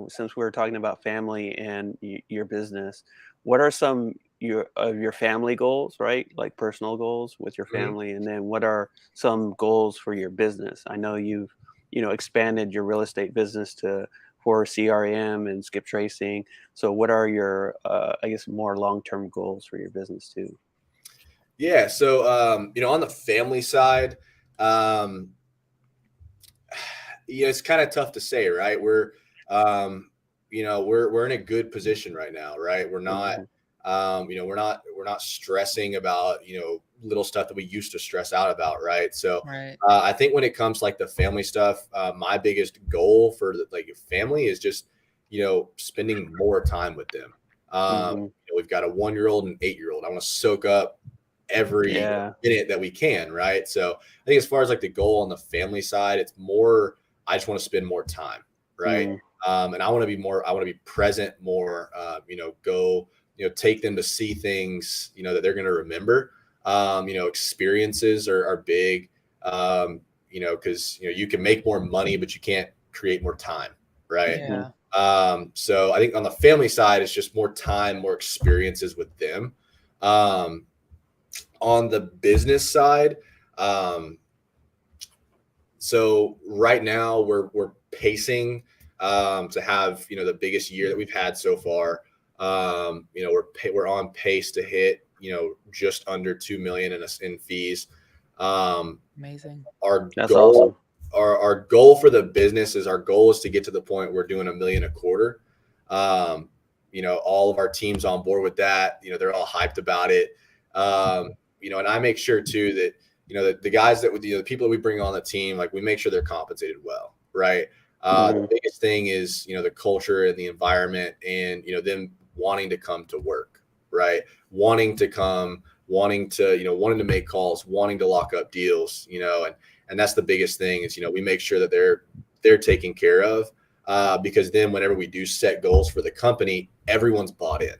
since we were talking about family and your business, what are some your family goals, right? Like personal goals with your Mhm. family, and then what are some goals for your business? I know you've expanded your real estate business to for CRM and skip tracing. So what are your I guess more long-term goals for your business too? Yeah. So, on the family side, um, it's kind of tough to say, right? We're in a good position right now, right? We're not, Hmm. we're not stressing about, little stuff that we used to stress out about, right? So, Right. I think when it comes to like the family stuff, my biggest goal for like family is just, spending more time with them. Hmm. We've got a 1-year-old and 8-year-old. I want to soak up every Yeah. minute that we can, right? So I think as far as like the goal on the family side, it's more I just want to spend more time, right? Mm. And I want to be present more, go, take them to see things, that they're going to remember. Experiences are big, because, you can make more money, but you can't create more time, right? Hmm. Yeah. So I think on the family side, it's just more time, more experiences with them. Um, on the business side, um, so right now we're pacing to have the biggest year that we've had so far. We're on pace to hit just under 2 million in fees. Amazing. Our That's goal awesome. our goal for the business is our goal is to get to the point where we're doing 1 million a quarter. All of our teams on board with that. They're all hyped about it. And I make sure too that the guys that the people that we bring on the team, like we make sure they're compensated well, right? The Hmm. biggest thing is the culture and the environment, and them wanting to come to work, right? Wanting to come, wanting to make calls, wanting to lock up deals, and that's the biggest thing is we make sure that they're taken care of, because then whenever we do set goals for the company, everyone's bought in,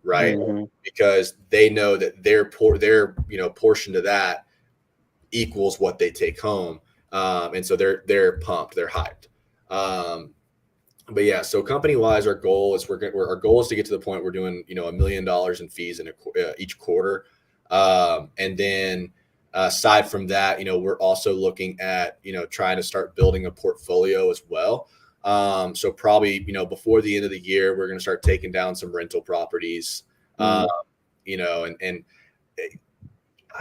right? Hmm. Because they know that their portion to that equals what they take home, and so they're pumped, they're hyped. But yeah, so company wise, our goal is our goal is to get to the point we're doing $1 million in fees in each quarter, and then aside from that, we're also looking at trying to start building a portfolio as well. So probably before the end of the year, we're going to start taking down some rental properties, Mm. and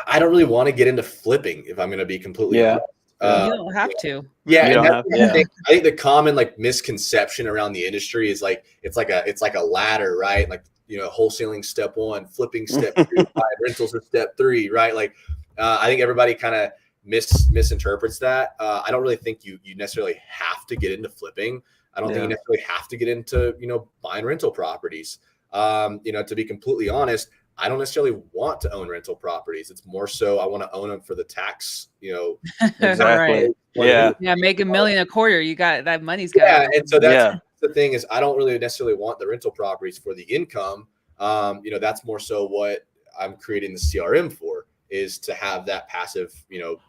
I don't really want to get into flipping, if I'm going to be completely Yeah. honest. Yeah. You don't have to. Yeah, You and don't that's have. the Yeah. thing. I think the common like misconception around the industry is like it's like a ladder, right? Like wholesaling step 1, flipping step 2, rentals are step 3, right? Like I think everybody kind of misinterprets that. I don't really think you necessarily have to get into flipping. I don't think you Yeah. necessarily have to get into buying rental properties. To be completely honest, I don't necessarily want to own rental properties. It's more so I want to own them for the tax, Right. Exactly. Yeah. Yeah, make 1 million a quarter. You got that money's got to Yeah, go and so somewhere. that's Yeah. the thing is I don't really necessarily want the rental properties for the income. That's more so what I'm creating the CRM for, is to have that passive,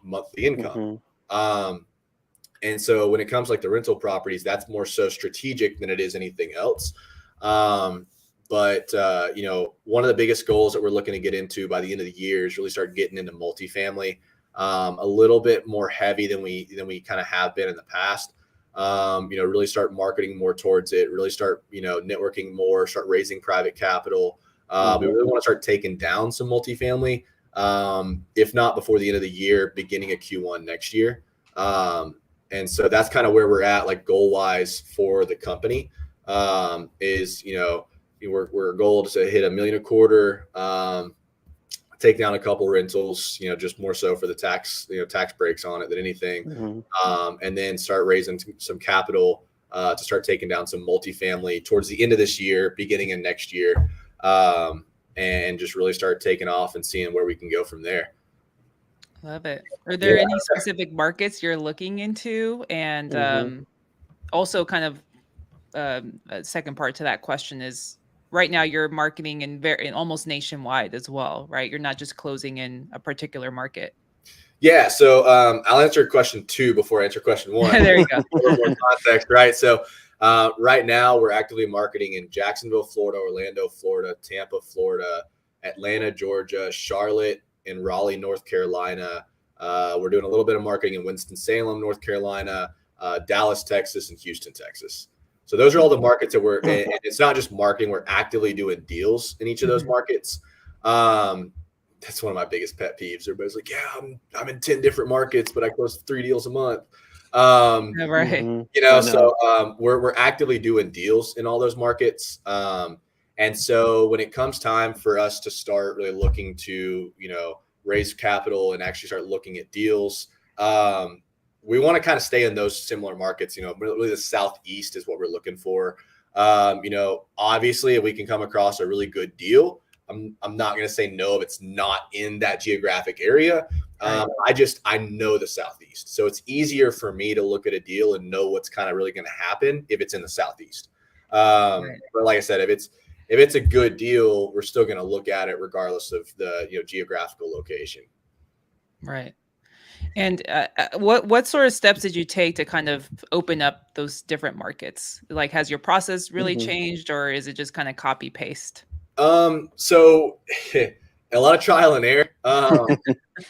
monthly income. Hmm. Um, and so when it comes like the rental properties, that's more so strategic than it is anything else. But one of the biggest goals that we're looking to get into by the end of the year is really start getting into multifamily, a little bit more heavy than we kind of have been in the past. Really start marketing more towards it, really start, networking more, start raising private capital. We really want to start taking down some multifamily, if not before the end of the year, beginning of Q1 next year. And so that's kind of where we're at, like goal wise for the company, is, we're goal to hit 1 million a quarter, take down a couple rentals, just more so for the tax breaks on it than anything. Hmm. And then start raising some capital, to start taking down some multifamily towards the end of this year, beginning of next year, and just really start taking off and seeing where we can go from there. Love it. Are there any specific markets you're looking into? And Hmm. also kind of a second part to that question is right now you're marketing in almost nationwide as well, right? You're not just closing in a particular market. Yeah, so I'll answer question 2 before I answer question 1. There you go. A little more context, right? So right now we're actively marketing in Jacksonville, Florida, Orlando, Florida, Tampa, Florida, Atlanta, Georgia, Charlotte, and Raleigh, North Carolina. We're doing a little bit of marketing in Winston-Salem, North Carolina, Dallas, Texas, and Houston, Texas. So those are all the markets that we're, and it's not just marketing, we're actively doing deals in each of those markets. That's one of my biggest pet peeves. Everybody's like, yeah, I'm in 10 different markets, but I close 3 deals a month. Right. You know, so we're actively doing deals in all those markets. And so when it comes time for us to start really looking to, you know, raise capital and actually start looking at deals, we want to kind of stay in those similar markets. You know, really the Southeast is what we're looking for. You know, obviously if we can come across a really good deal, I'm not going to say no if it's not in that geographic area. I know the Southeast. So it's easier for me to look at a deal and know what's kind of really going to happen if it's in the Southeast. But like I said, if it's a good deal, we're still going to look at it regardless of the, you know, geographical location. Right. And what sort of steps did you take to kind of open up those different markets? Like, has your process really changed, or is it just kind of copy paste? So a lot of trial and error.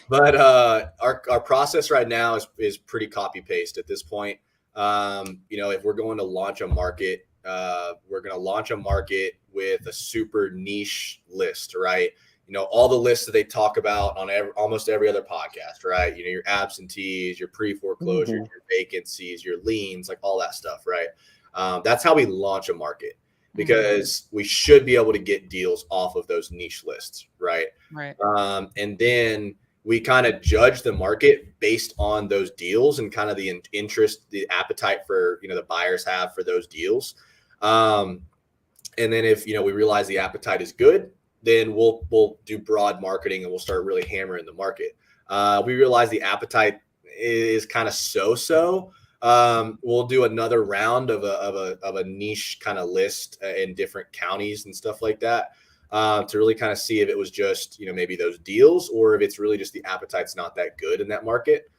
But our process right now is pretty copy paste at this point. You know, if we're going to launch a market, we're going to launch a market with a super niche list, right? You know, all the lists that they talk about on almost every other podcast, right? You know, your absentees, your pre-foreclosures, your vacancies, your liens, like all that stuff, right? That's how we launch a market, because we should be able to get deals off of those niche lists, right? Right. And then we kind of judge the market based on those deals and kind of the interest, the appetite for, you know, the buyers have for those deals. And then if, you know, we realize the appetite is good, then we'll do broad marketing and we'll start really hammering the market. We realize the appetite is kind of so. We'll do another round of a niche kind of list in different counties and stuff like that, to really kind of see if it was just, you know, maybe those deals, or if it's really just the appetite's not that good in that market.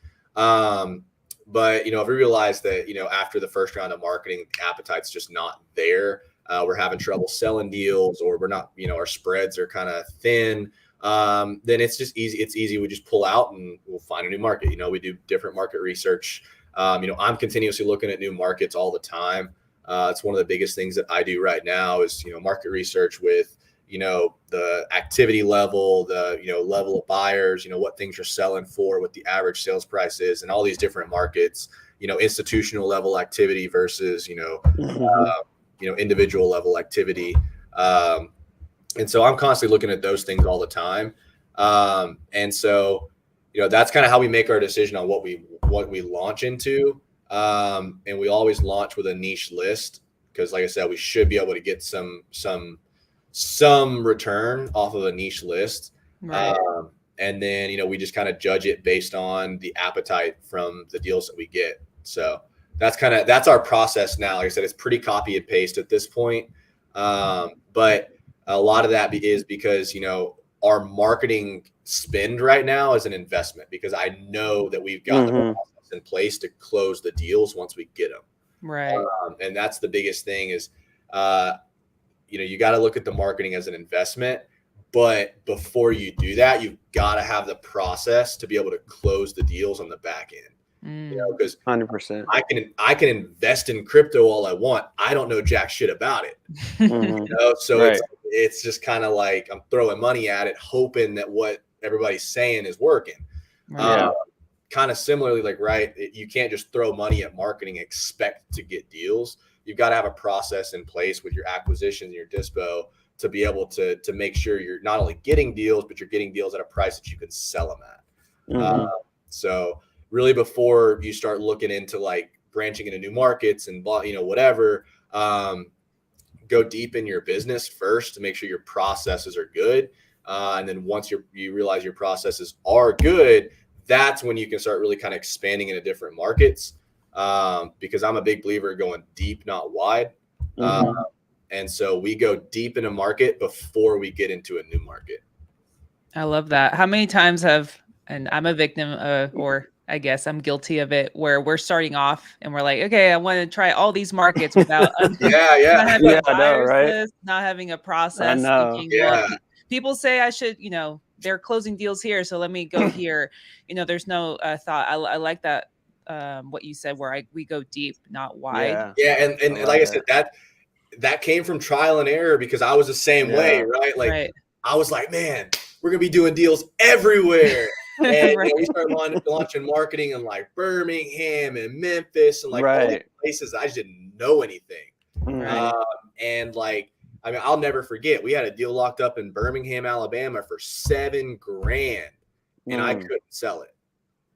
But, you know, if we realize that, you know, after the first round of marketing, the appetite's just not there, we're having trouble selling deals, or we're not, you know, our spreads are kind of thin, then it's just easy. It's easy. We just pull out and we'll find a new market. You know, we do different market research. You know, I'm continuously looking at new markets all the time. It's one of the biggest things that I do right now is, you know, market research with, you know, the activity level, the, you know, level of buyers, you know, what things are selling for, what the average sales price is, and all these different markets, you know, institutional level activity versus, you know, individual level activity. And so I'm constantly looking at those things all the time. And so, you know, that's kind of how we make our decision on what we launch into. And we always launch with a niche list, because like I said, we should be able to get some return off of a niche list. Right. And then, you know, we just kind of judge it based on the appetite from the deals that we get. So that's our process now. Like I said, it's pretty copy and paste at this point. But a lot of that is because, you know, our marketing spend right now is an investment, because I know that we've got the process in place to close the deals once we get them. Right. And that's the biggest thing is, you know, you got to look at the marketing as an investment, but before you do that, you've got to have the process to be able to close the deals on the back end. You know, because 100%. I can invest in crypto all I want. I don't know jack shit about it. You know, so it's just kind of like I'm throwing money at it, hoping that what everybody's saying is working. Kind of similarly, like, right, you can't just throw money at marketing, expect to get deals. You've got to have a process in place with your acquisitions, your dispo, to be able to make sure you're not only getting deals, but you're getting deals at a price that you can sell them at. So really, before you start looking into like branching into new markets and, you know, whatever, go deep in your business first to make sure your processes are good. And then once you realize your processes are good, that's when you can start really kind of expanding into different markets. Because I'm a big believer in going deep, not wide. And so we go deep in a market before we get into a new market. I love that. How many times and I'm a victim or I guess I'm guilty of it, where we're starting off and we're like, okay, I want to try all these markets without not having a buyer's list, not having a process. Thinking, well, people say I should, they're closing deals here, so let me go here. There's no thought. I like that, what you said, where we go deep, not wide. Yeah, and like I said, that came from trial and error, because I was the same way, right? Like, right. I was like, man, we're gonna be doing deals everywhere. And right. we started launching marketing in like Birmingham and Memphis and like all these places I just didn't know anything. Right. And like, I mean, I'll never forget, we had a deal locked up in Birmingham, Alabama for $7,000, and I couldn't sell it.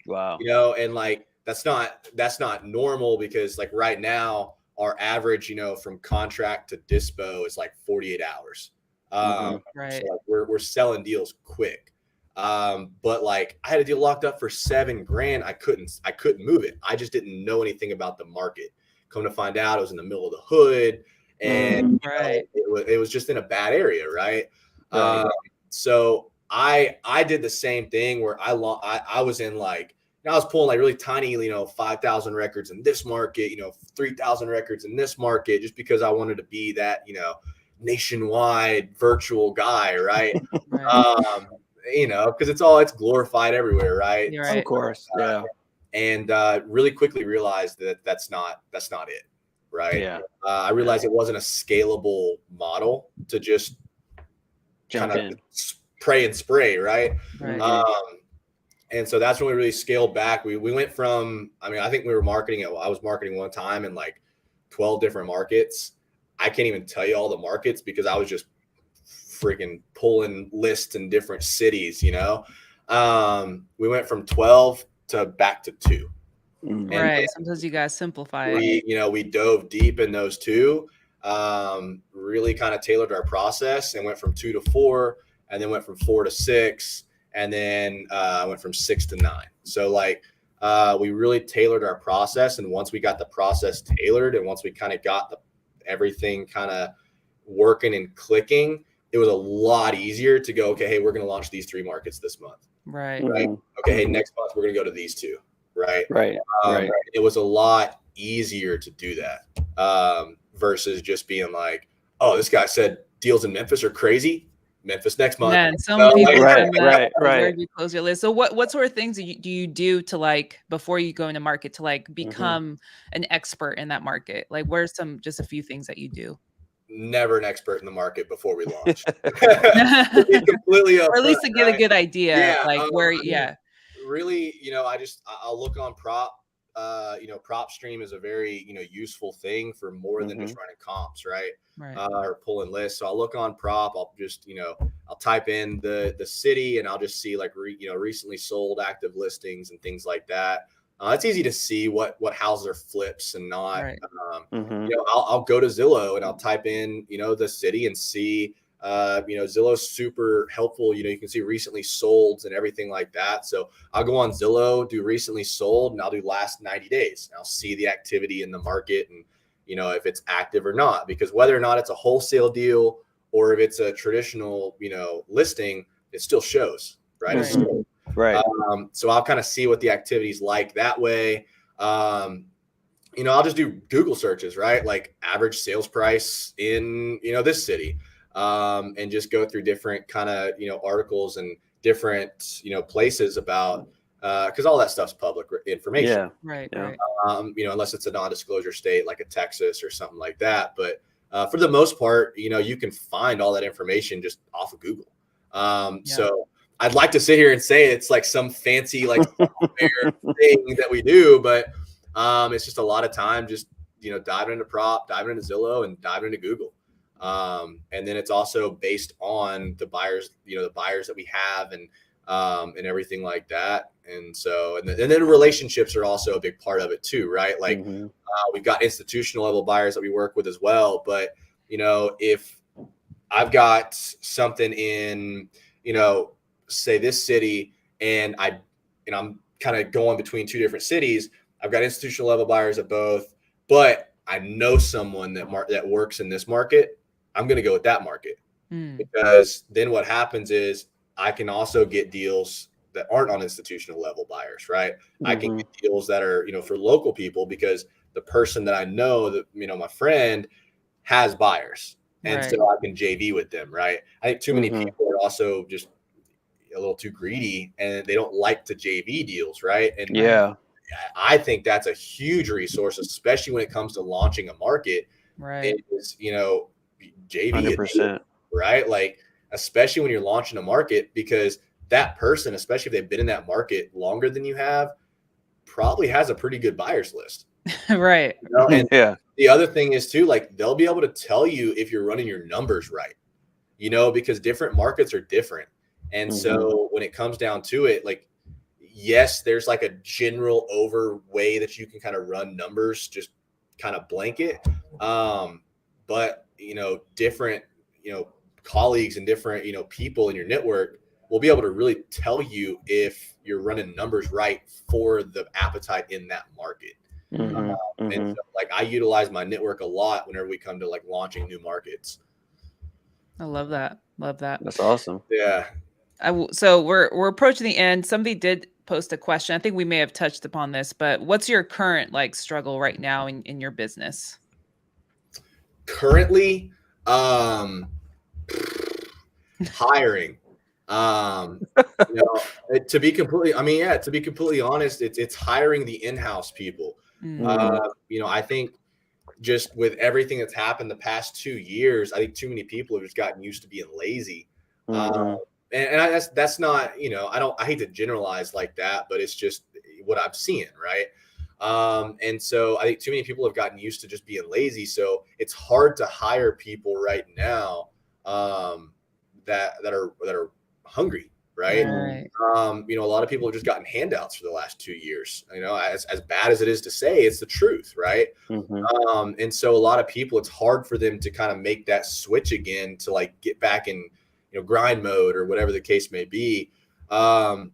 Wow. And like, that's not normal, because like right now our average, from contract to dispo is like 48 hours. Right. So like we're selling deals quick. But like, I had a deal locked up for $7,000. I couldn't move it. I just didn't know anything about the market. Come to find out, it was in the middle of the hood, and it was just in a bad area, right? So I did the same thing, where I was in like, I was pulling like really tiny, 5,000 records in this market, 3,000 records in this market, just because I wanted to be that, nationwide virtual guy, right? Because it's glorified everywhere, right? Right. Of course, and really quickly realized that that's not it, right? Yeah. I realized it wasn't a scalable model to just jump in, pray and spray, right? Right. And so that's when we really scaled back. We went from, I mean, I think I was marketing one time in like 12 different markets. I can't even tell you all the markets, because I was just freaking pulling lists in different cities, We went from 12 to back to 2. Right. Sometimes you guys simplify it. We dove deep in those 2, really kind of tailored our process, and went from 2 to 4, and then went from 4 to 6. And then went from 6 to 9. So like, we really tailored our process. And once we got the process tailored, and once we kind of got everything kind of working and clicking, it was a lot easier to go, okay, hey, we're going to launch these 3 markets this month. Right. Okay, hey, next month we're going to go to these 2. Right. It was a lot easier to do that, versus just being like, oh, this guy said deals in Memphis are crazy. Memphis next month. Man, so many people right. Where do you close your list? So what sort of things do you do to, like, before you go into market, to like become an expert in that market? Like, what are just a few things that you do? Never an expert in the market before we launch. Completely or at least to get a good idea. Yeah, like where, really, I'll look on prop. PropStream is a very, useful thing for more than just running comps, right? Or pulling lists. So I'll look on prop. I'll just, I'll type in the city, and I'll just see like, recently sold active listings and things like that. It's easy to see what houses are flips and not. I'll go to Zillow, and I'll type in, the city, and see, Zillow's super helpful. You can see recently solds and everything like that. So I'll go on Zillow, do recently sold, and I'll do last 90 days. And I'll see the activity in the market, and, if it's active or not, because whether or not it's a wholesale deal or if it's a traditional, listing, it still shows, right? Right. So I'll kind of see what the activity's like that way. I'll just do Google searches, right? Like average sales price in, this city. And just go through different kind of, articles and different, places about, because all that stuff's public information. Right. Unless it's a non-disclosure state like a Texas or something like that. But for the most part, you can find all that information just off of Google. So I'd like to sit here and say it's like some fancy like software thing that we do, but it's just a lot of time just, diving into prop, diving into Zillow, and diving into Google. And then it's also based on the buyers, the buyers that we have, and everything like that. And so, and then relationships are also a big part of it too, right? Like we've got institutional level buyers that we work with as well. But, if I've got something in, say this city, and I'm kind of going between 2 different cities, I've got institutional level buyers at both, but I know someone that works in this market, I'm going to go with that market. Because then what happens is I can also get deals that aren't on institutional level buyers, right? I can get deals that are, for local people, because the person that I know, that, my friend, has buyers. and Right. so I can JV with them, right? I think too many Mhm. people are also just a little too greedy, and they don't like to JV deals, right? And Yeah. I think that's a huge resource, especially when it comes to launching a market. Right. Is JV a deal, 100%. right? Like, especially when you're launching a market, because that person, especially if they've been in that market longer than you have, probably has a pretty good buyers list. Right. And Yeah. the other thing is too, like, they'll be able to tell you if you're running your numbers right, because different markets are different. And Mhm. so when it comes down to it, like, yes, there's like a general over way that you can kind of run numbers, just kind of blanket. But different, colleagues and different, people in your network will be able to really tell you if you're running numbers right for the appetite in that market. Mhm. And Mhm. so, like, I utilize my network a lot whenever we come to like launching new markets. I love that. Love that. That's awesome. Yeah. So we're approaching the end. Somebody did post a question. I think we may have touched upon this, but what's your current like struggle right now in your business? Currently, hiring. To be completely honest, it's hiring the in-house people. Mm. I think just with everything that's happened the past 2 years, I think too many people have just gotten used to being lazy. Mhm. That's not, I hate to generalize like that, but it's just what I'm seeing, right? And so I think too many people have gotten used to just being lazy. So it's hard to hire people right now that are hungry, right? Right. A lot of people have just gotten handouts for the last 2 years. As bad as it is to say, it's the truth, right? Mhm. And so a lot of people, it's hard for them to kind of make that switch again to like get back in, grind mode or whatever the case may be. And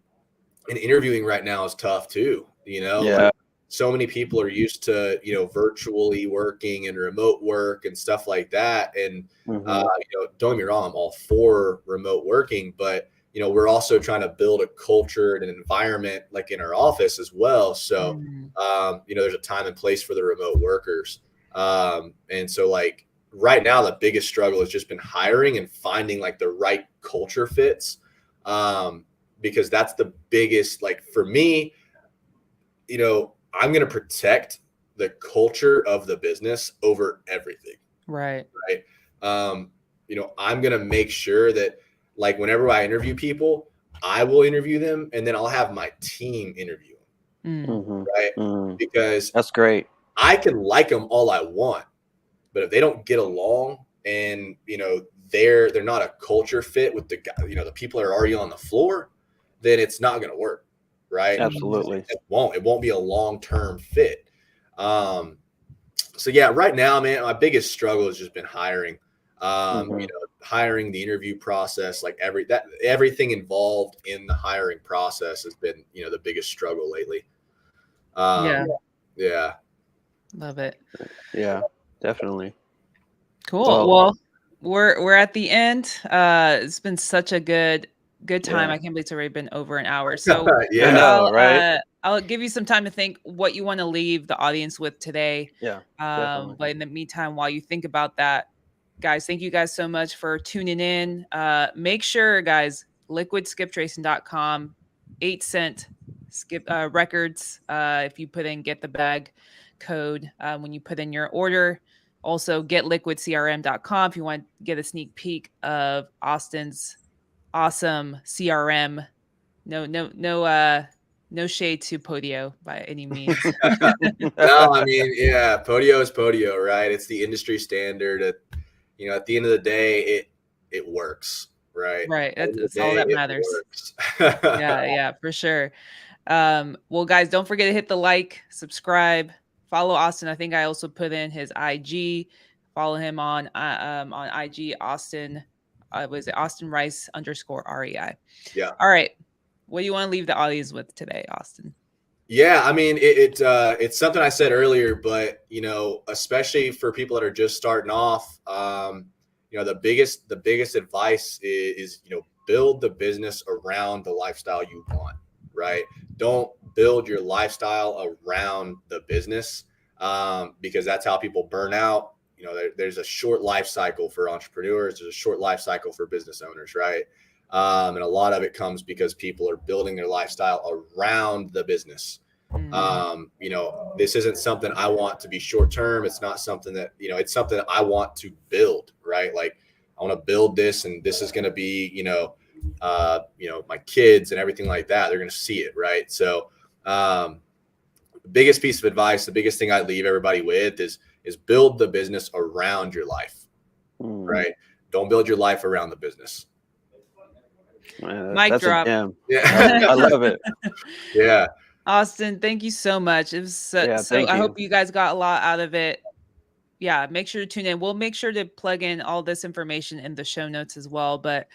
interviewing right now is tough too. Yeah. Like, so many people are used to, virtually working and remote work and stuff like that. And, Mhm. don't get me wrong, I'm all for remote working, but, we're also trying to build a culture and an environment like in our office as well. So, Mm. there's a time and place for the remote workers. And so, like, right now, the biggest struggle has just been hiring and finding like the right culture fits. Because that's the biggest, like, for me, I'm going to protect the culture of the business over everything. Right. Right. I'm going to make sure that, like, whenever I interview people, I will interview them and then I'll have my team interview them. Mm. Mhm. Right. Mhm. Because That's great. I can like them all I want, but if they don't get along and, they're not a culture fit with the people that are already on the floor, then it's not going to work. Right. Absolutely. It won't be a long-term fit. So yeah, right now, man, my biggest struggle has just been hiring. Mhm. Hiring, the interview process, like everything involved in the hiring process has been, the biggest struggle lately. Yeah. Yeah. Love it. Yeah, definitely. Cool. Well, we're at the end. It's been such a good time. Yeah. I can't believe it's already been over an hour. So I Yeah. know, right? I'll give you some time to think what you want to leave the audience with today. Yeah, definitely. But in the meantime, while you think about that, guys, thank you guys so much for tuning in. Make sure, guys, liquidskiptracing.com, 8-cent skip records. If you put in get the bag code when you put in your order. Also, getliquidcrm.com if you want to get a sneak peek of Austin's awesome CRM. No shade to Podio by any means. No, I mean, yeah, Podio is Podio, right? It's the industry standard. At the end of the day, it works, right? Right. At the end of That's the all day, that it matters. works. Yeah, for sure. Well, guys, don't forget to hit the like, subscribe, follow Austin. I think I also put in his IG. Follow him on IG, Austin. Was it Austin Rice _REI? Yeah. All right. What do you want to leave the audience with today, Austin? Yeah, I mean, it's something I said earlier, but especially for people that are just starting off, the biggest advice is build the business around the lifestyle you want, right? Don't build your lifestyle around the business, because that's how people burn out. there's a short life cycle for entrepreneurs. There's a short life cycle for business owners, right? And a lot of it comes because people are building their lifestyle around the business. This isn't something I want to be short term. It's not something that, it's something that I want to build, right? Like I want to build this, and this is going to be, my kids and everything like that. They're going to see it, right? So, the biggest piece of advice, the biggest thing I leave everybody with is build the business around your life, right? Don't build your life around the business. Mic drop. Yeah. I love it. Yeah. Austin, thank you so much. It was so I hope you guys got a lot out of it. Yeah, make sure to tune in. We'll make sure to plug in all this information in the show notes as well. But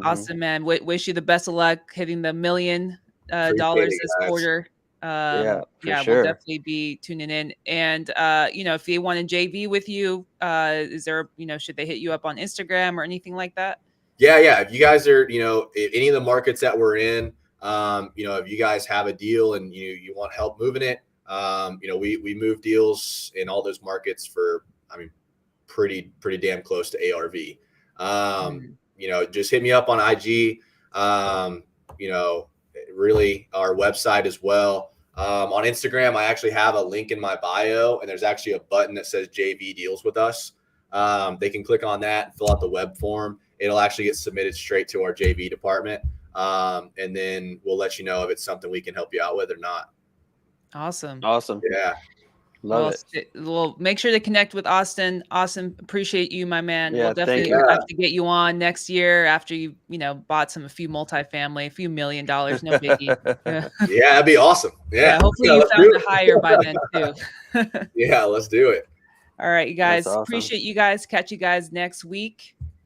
awesome, man. Wish you the best of luck hitting the $1 million this quarter. Sure. We'll definitely be tuning in. And if they want to JV with you, is there, should they hit you up on Instagram or anything like that? Yeah. If you guys are, if any of the markets that we're in, if you guys have a deal and you want help moving it, we move deals in all those markets for, pretty damn close to ARV. Just hit me up on IG, really our website as well. On Instagram, I actually have a link in my bio, and there's actually a button that says JV deals with us. They can click on that and fill out the web form. It'll actually get submitted straight to our JV department. And then we'll let you know if it's something we can help you out with or not. Awesome. Yeah. Love it. We'll make sure to connect with Austin. Awesome. Appreciate you, my man. Yeah, we'll definitely have to get you on next year after you, bought a few multifamily, a few $1 million, no biggie. Yeah, that'd be awesome. Yeah. Hopefully you found a hire by then too. Yeah, let's do it. All right, you guys. Awesome. Appreciate you guys. Catch you guys next week.